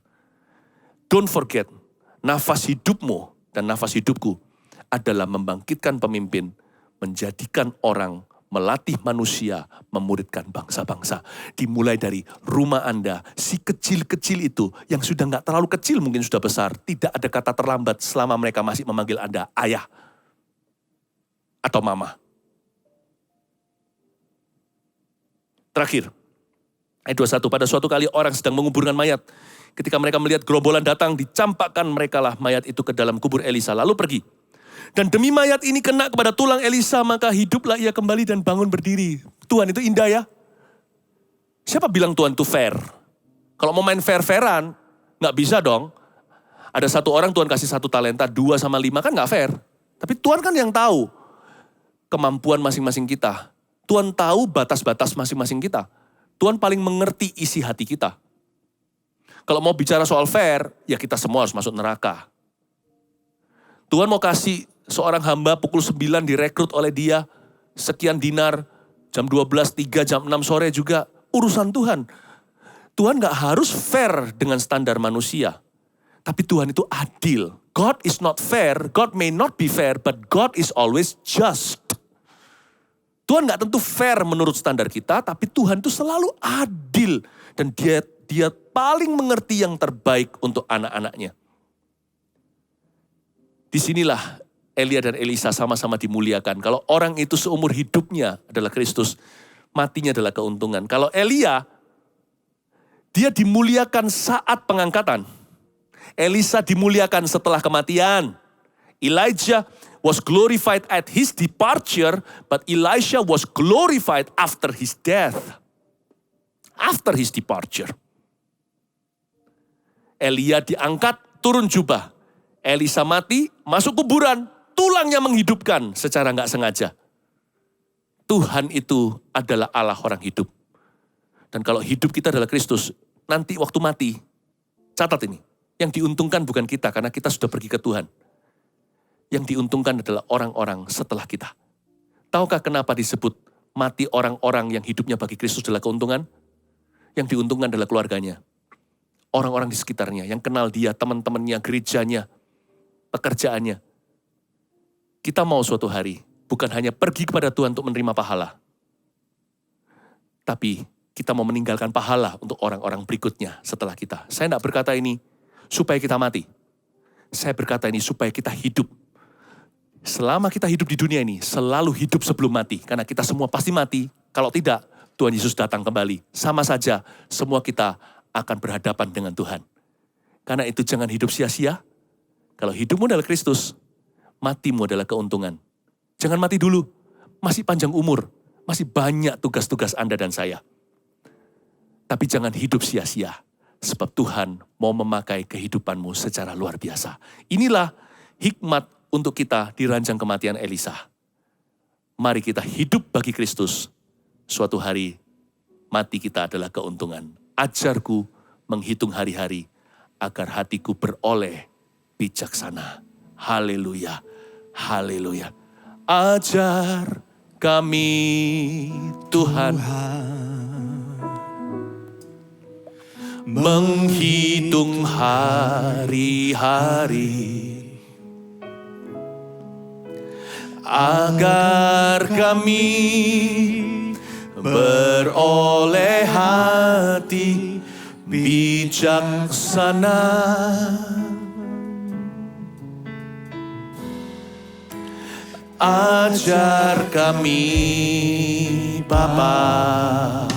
Don't forget, nafas hidupmu dan nafas hidupku adalah membangkitkan pemimpin, menjadikan orang, melatih manusia, memuridkan bangsa-bangsa. Dimulai dari rumah Anda, si kecil-kecil itu, yang sudah gak terlalu kecil mungkin sudah besar. Tidak ada kata terlambat selama mereka masih memanggil Anda ayah atau mama. Terakhir, ayat 21, pada suatu kali orang sedang menguburkan mayat. Ketika mereka melihat gerombolan datang, dicampakkan merekalah mayat itu ke dalam kubur Elisa, lalu pergi. Dan demi mayat ini kena kepada tulang Elisa, maka hiduplah ia kembali dan bangun berdiri. Tuhan itu indah ya. Siapa bilang Tuhan itu fair? Kalau mau main fair-fairan, gak bisa dong. Ada satu orang Tuhan kasih 1 talenta, 2 sama 5 kan gak fair. Tapi Tuhan kan yang tahu kemampuan masing-masing kita. Tuhan tahu batas-batas masing-masing kita. Tuhan paling mengerti isi hati kita. Kalau mau bicara soal fair, ya kita semua harus masuk neraka. Tuhan mau kasih seorang hamba pukul 9 direkrut oleh dia, sekian dinar, jam 12, 3, jam 6 sore juga, urusan Tuhan. Tuhan gak harus fair dengan standar manusia. Tapi Tuhan itu adil. God is not fair, God may not be fair, but God is always just. Tuhan gak tentu fair menurut standar kita, tapi Tuhan itu selalu adil. Dan dia paling mengerti yang terbaik untuk anak-anaknya. Disinilah Elia dan Elisa sama-sama dimuliakan. Kalau orang itu seumur hidupnya adalah Kristus, matinya adalah keuntungan. Kalau Elia, dia dimuliakan saat pengangkatan. Elisa dimuliakan setelah kematian. Elijah was glorified at his departure, but Elisha was glorified after his death. After his departure. Elia diangkat, turun jubah. Elisa mati, masuk kuburan, tulangnya menghidupkan secara gak sengaja. Tuhan itu adalah Allah orang hidup. Dan kalau hidup kita adalah Kristus, nanti waktu mati, catat ini, yang diuntungkan bukan kita karena kita sudah pergi ke Tuhan. Yang diuntungkan adalah orang-orang setelah kita. Tahukah kenapa disebut mati orang-orang yang hidupnya bagi Kristus adalah keuntungan? Yang diuntungkan adalah keluarganya. orang-orang di sekitarnya, yang kenal dia, teman-temannya, gerejanya, pekerjaannya. Kita mau suatu hari bukan hanya pergi kepada Tuhan untuk menerima pahala, tapi kita mau meninggalkan pahala untuk orang-orang berikutnya setelah kita. Saya tidak berkata ini supaya kita mati. Saya berkata ini supaya kita hidup. Selama kita hidup di dunia ini, selalu hidup sebelum mati. Karena kita semua pasti mati. Kalau tidak, Tuhan Yesus datang kembali. Sama saja, semua kita akan berhadapan dengan Tuhan. Karena itu jangan hidup sia-sia. Kalau hidupmu adalah Kristus, matimu adalah keuntungan. Jangan mati dulu. Masih panjang umur. Masih banyak tugas-tugas Anda dan saya. Tapi jangan hidup sia-sia. Sebab Tuhan mau memakai kehidupanmu secara luar biasa. Inilah hikmat untuk kita di ranjang kematian Elisa. Mari kita hidup bagi Kristus. Suatu hari mati kita adalah keuntungan. Ajarku menghitung hari-hari agar hatiku beroleh bijaksana. Haleluya, haleluya. Ajar kami Tuhan menghitung hari-hari agar kami beroleh hati bijaksana. Ajar kami Bapa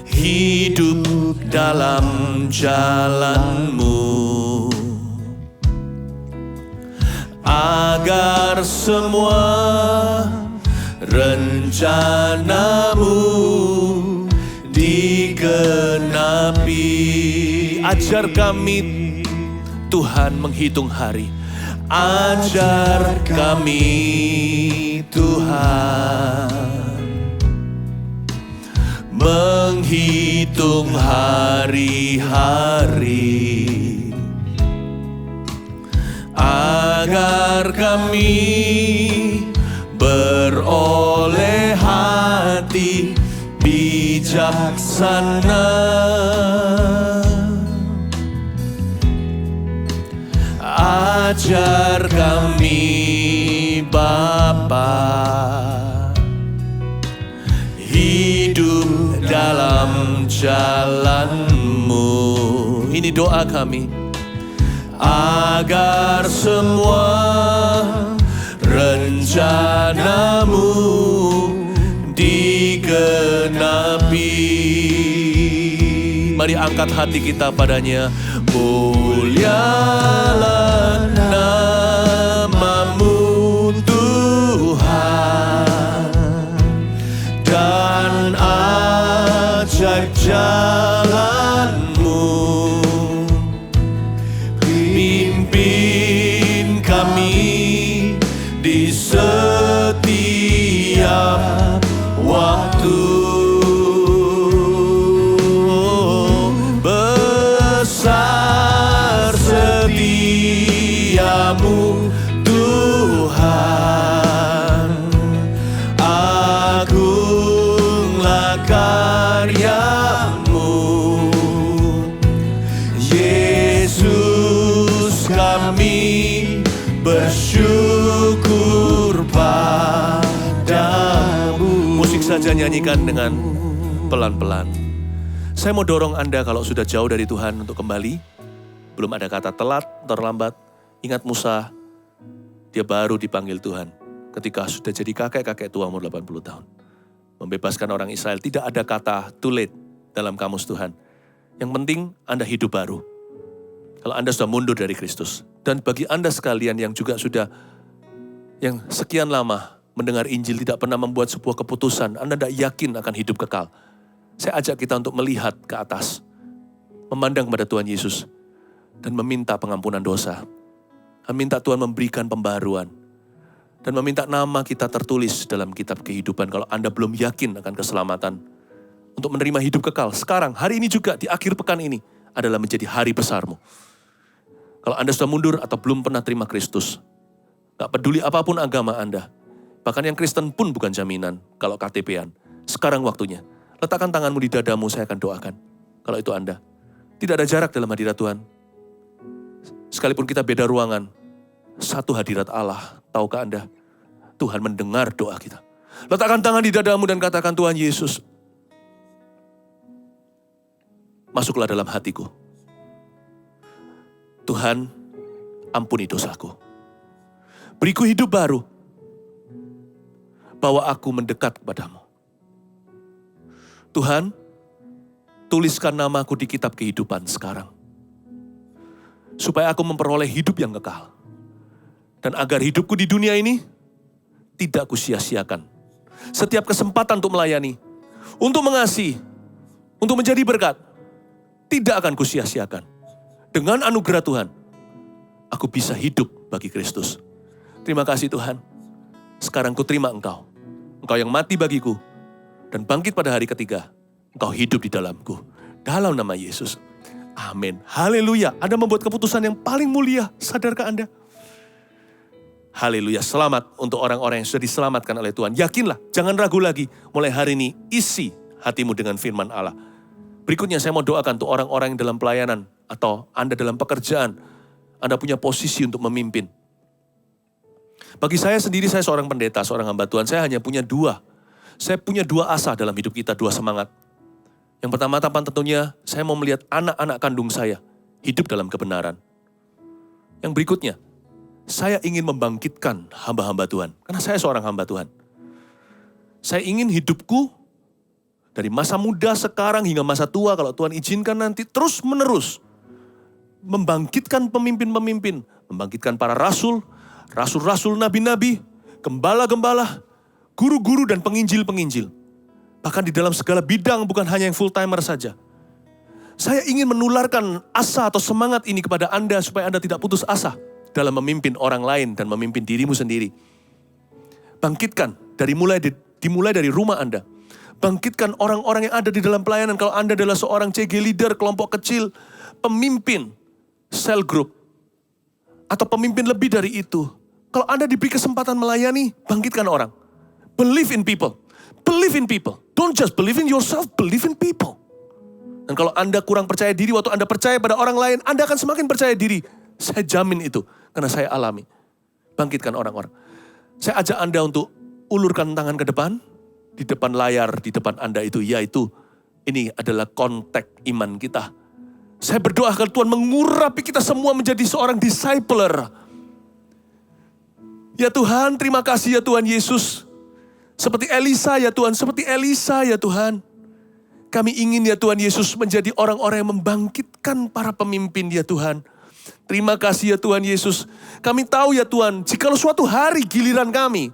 hidup dalam jalan-Mu, agar semua rencana-Mu digenapi. Ajar kami Tuhan menghitung hari. Ajar kami Tuhan menghitung hari-hari agar kami beroleh hati bijaksana. Ajar kami Bapa hidup dalam jalan-Mu. Ini doa kami. Agar semua rencana-Mu digenapi. Mari angkat hati kita padanya. Mulialah nama-Mu Tuhan, dan ajaib jalan-Mu. Pimpin kami di setiap waktu. Besar setiamu Tuhan, agunglah karya-Mu. Yesus, kami bersyukur padamu. Musik saja nyanyikan dengan pelan-pelan. Saya mau dorong Anda kalau sudah jauh dari Tuhan untuk kembali. Belum ada kata telat, terlambat. Ingat Musa, dia baru dipanggil Tuhan ketika sudah jadi kakek-kakek tua umur 80 tahun. Membebaskan orang Israel, tidak ada kata too late dalam kamus Tuhan. Yang penting Anda hidup baru. Kalau Anda sudah mundur dari Kristus. Dan bagi Anda sekalian yang juga sudah, yang sekian lama mendengar Injil, tidak pernah membuat sebuah keputusan, Anda tidak yakin akan hidup kekal. Saya ajak kita untuk melihat ke atas, memandang kepada Tuhan Yesus, dan meminta pengampunan dosa. Meminta Tuhan memberikan pembaruan, dan meminta nama kita tertulis dalam kitab kehidupan. Kalau Anda belum yakin akan keselamatan, untuk menerima hidup kekal, sekarang, hari ini juga, di akhir pekan ini, adalah menjadi hari besarmu. Kalau Anda sudah mundur atau belum pernah terima Kristus, gak peduli apapun agama Anda, bahkan yang Kristen pun bukan jaminan kalau KTP-an. Sekarang waktunya. Letakkan tanganmu di dadamu, saya akan doakan. kalau itu Anda. Tidak ada jarak dalam hadirat Tuhan. Sekalipun kita beda ruangan, satu hadirat Allah. Tahukah Anda? Tuhan mendengar doa kita. Letakkan tangan di dadamu dan katakan, Tuhan Yesus, masuklah dalam hatiku. Tuhan, ampuni dosaku. Beriku hidup baru. Bawa aku mendekat kepadamu. Tuhan, tuliskan namaku di kitab kehidupan sekarang. Supaya aku memperoleh hidup yang kekal. Dan agar hidupku di dunia ini tidak kusia-siakan. Setiap kesempatan untuk melayani, untuk mengasihi, untuk menjadi berkat, tidak akan kusia-siakan. Dengan anugerah Tuhan, aku bisa hidup bagi Kristus. Terima kasih Tuhan. Sekarang ku terima Engkau. Engkau yang mati bagiku dan bangkit pada hari ketiga. Engkau hidup di dalamku. Dalam nama Yesus. Amin. Haleluya. Anda membuat keputusan yang paling mulia. Sadarkah Anda? Haleluya. Selamat untuk orang-orang yang sudah diselamatkan oleh Tuhan. Yakinlah. Jangan ragu lagi. Mulai hari ini isi hatimu dengan firman Allah. Berikutnya saya mau doakan untuk orang-orang yang dalam pelayanan. Atau Anda dalam pekerjaan. Anda punya posisi untuk memimpin. Bagi saya sendiri, saya seorang pendeta, seorang hamba Tuhan. Saya hanya punya dua. Saya punya dua asa dalam hidup kita, dua semangat. Yang pertama-tama tentunya saya mau melihat anak-anak kandung saya hidup dalam kebenaran. Yang berikutnya, saya ingin membangkitkan hamba-hamba Tuhan. Karena saya seorang hamba Tuhan. Saya ingin hidupku dari masa muda sekarang hingga masa tua, kalau Tuhan izinkan nanti, terus menerus membangkitkan pemimpin-pemimpin, membangkitkan para rasul, rasul-rasul, nabi-nabi, gembala-gembala, guru-guru dan penginjil-penginjil. Bahkan di dalam segala bidang, bukan hanya yang full-timer saja. Saya ingin menularkan asa atau semangat ini kepada Anda supaya Anda tidak putus asa dalam memimpin orang lain dan memimpin dirimu sendiri. Bangkitkan, dimulai dari rumah Anda. Bangkitkan orang-orang yang ada di dalam pelayanan. Kalau Anda adalah seorang CG leader, kelompok kecil, pemimpin, cell group, atau pemimpin lebih dari itu. Kalau Anda diberi kesempatan melayani, bangkitkan orang. Believe in people. Believe in people. Don't just believe in yourself, believe in people. Dan kalau Anda kurang percaya diri, waktu Anda percaya pada orang lain, Anda akan semakin percaya diri. Saya jamin itu, karena saya alami. Bangkitkan orang-orang. Saya ajak Anda untuk ulurkan tangan ke depan, di depan layar, di depan Anda itu, yaitu ini adalah konteks iman kita. Saya berdoa agar Tuhan mengurapi kita semua menjadi seorang discipler. Ya Tuhan, terima kasih ya Tuhan Yesus. Seperti Elisa ya Tuhan, seperti Elisa ya Tuhan. Kami ingin ya Tuhan Yesus menjadi orang-orang yang membangkitkan para pemimpin ya Tuhan. Terima kasih ya Tuhan Yesus. Kami tahu ya Tuhan, jikalau suatu hari giliran kami,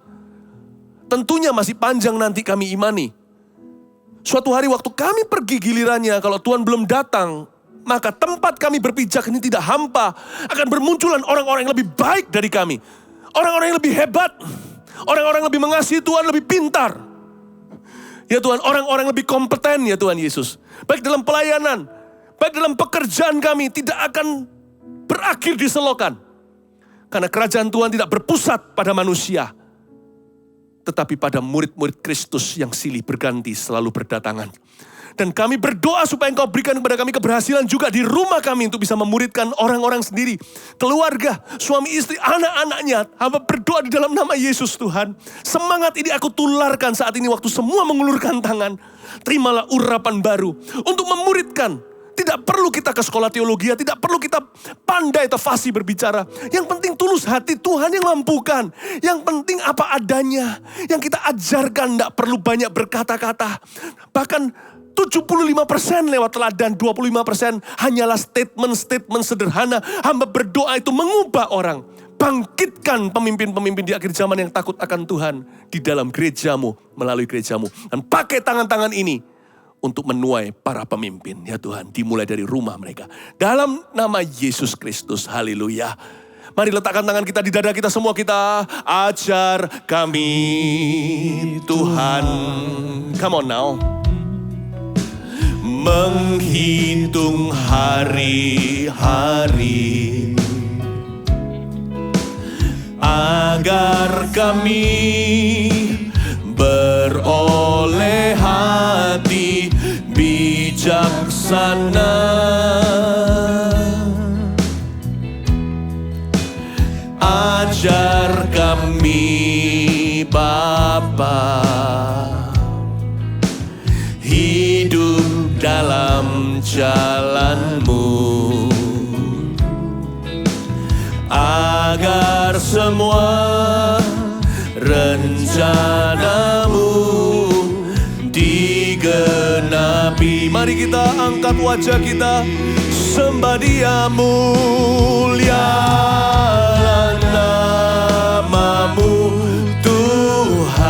tentunya masih panjang nanti kami imani. Suatu hari waktu kami pergi gilirannya, kalau Tuhan belum datang, maka tempat kami berpijak ini tidak hampa. Akan bermunculan orang-orang yang lebih baik dari kami. Orang-orang yang lebih hebat. Orang-orang yang lebih mengasihi Tuhan, lebih pintar. Ya Tuhan, orang-orang yang lebih kompeten ya Tuhan Yesus. Baik dalam pelayanan, baik dalam pekerjaan kami, tidak akan berakhir di selokan. Karena kerajaan Tuhan tidak berpusat pada manusia, tetapi pada murid-murid Kristus yang silih berganti selalu berdatangan. Dan kami berdoa supaya Engkau berikan kepada kami keberhasilan juga di rumah kami untuk bisa memuridkan orang-orang sendiri. Keluarga, suami istri, anak-anaknya. Hamba berdoa di dalam nama Yesus Tuhan. Semangat ini aku tularkan saat ini waktu semua mengulurkan tangan. Terimalah urapan baru untuk memuridkan. Tidak perlu kita ke sekolah teologi, tidak perlu kita pandai atau fasih berbicara. Yang penting tulus hati, Tuhan yang mampukan. Yang penting apa adanya. Yang kita ajarkan tidak perlu banyak berkata-kata. Bahkan 75% lewat teladan, 25% hanyalah statement-statement sederhana. Hamba berdoa itu mengubah orang. Bangkitkan pemimpin-pemimpin di akhir zaman yang takut akan Tuhan di dalam gerejamu, melalui gerejamu. Dan pakai tangan-tangan ini untuk menuai para pemimpin. Ya Tuhan, dimulai dari rumah mereka. Dalam nama Yesus Kristus, haleluya. Mari letakkan tangan kita di dada kita semua, kita ajar kami Tuhan. Come on now. Menghitung hari-hari agar kami beroleh hati bijaksana sana. Ajar kami Bapa, hidup dalam jalan-Mu, agar semua rencana-Mu digenapi. Mari kita angkat wajah kita, sembah Dia. Mulialah nama-Mu Tuhan,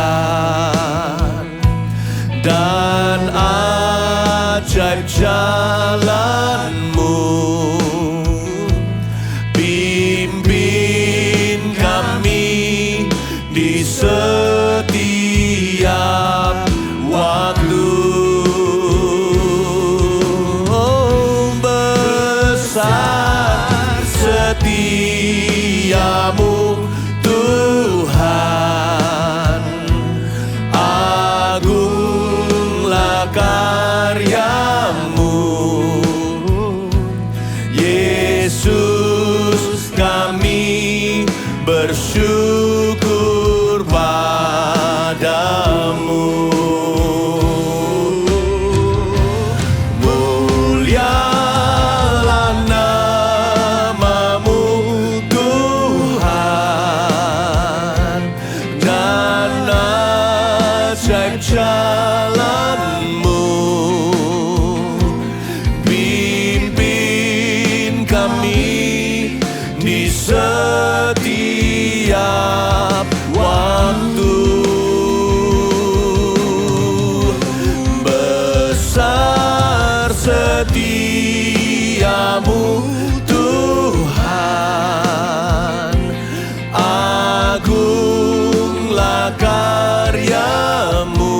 dan ajaib jalan-Mu. Pimpin kami di setiap waktu. Oh, besar setiamu Tuhan, agunglah karya-Mu. Yesus, kami bersyukur padamu. Mulialah nama-Mu Tuhan, dan ajaib jalan-Mu. Pimpin kami di setiap waktu. Besar setiamu Tuhan, agunglah karya-Mu.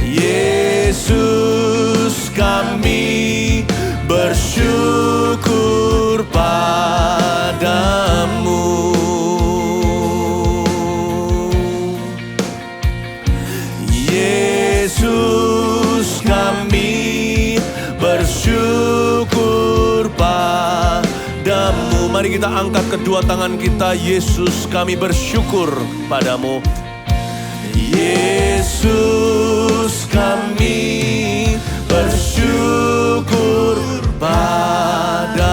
Yesus, kami bersyukur padamu. Yesus, kami bersyukur padamu. Mari kita angkat kedua tangan kita. Yesus, kami bersyukur padamu. Yesus, kami bersyukur padamu.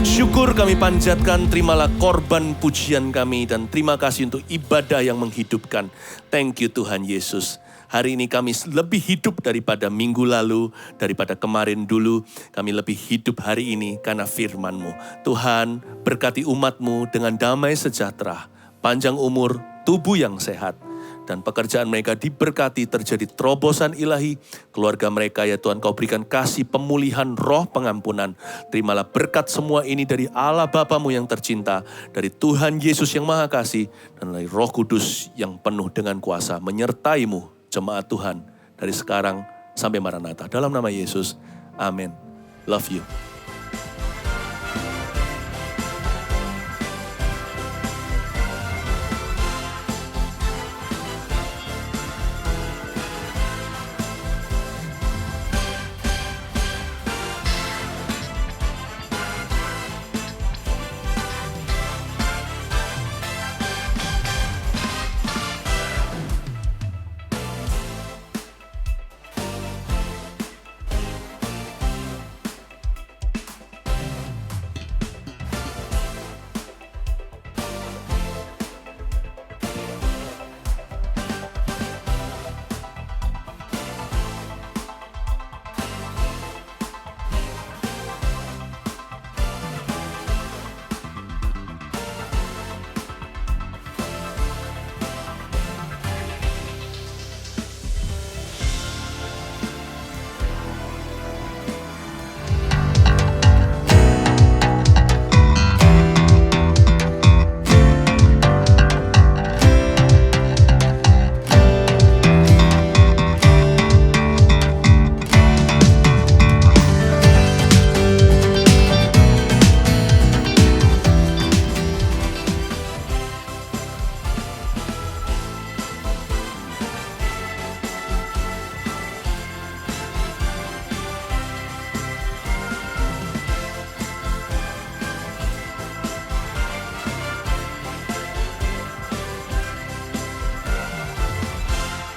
Syukur kami panjatkan, terimalah korban pujian kami, dan terima kasih untuk ibadah yang menghidupkan. Thank you Tuhan Yesus. Hari ini kami lebih hidup daripada minggu lalu, daripada kemarin dulu. Kami lebih hidup hari ini karena firman-Mu. Tuhan, berkati umat-Mu dengan damai sejahtera, panjang umur, tubuh yang sehat, dan pekerjaan mereka diberkati, terjadi terobosan ilahi. Keluarga mereka, ya Tuhan, Kau berikan kasih pemulihan, roh pengampunan. Terimalah berkat semua ini dari Allah Bapa-Mu yang tercinta, dari Tuhan Yesus yang Maha Kasih, dan dari Roh Kudus yang penuh dengan kuasa menyertai-Mu, jemaat Tuhan, dari sekarang sampai Maranatha. Dalam nama Yesus, amin. Love you.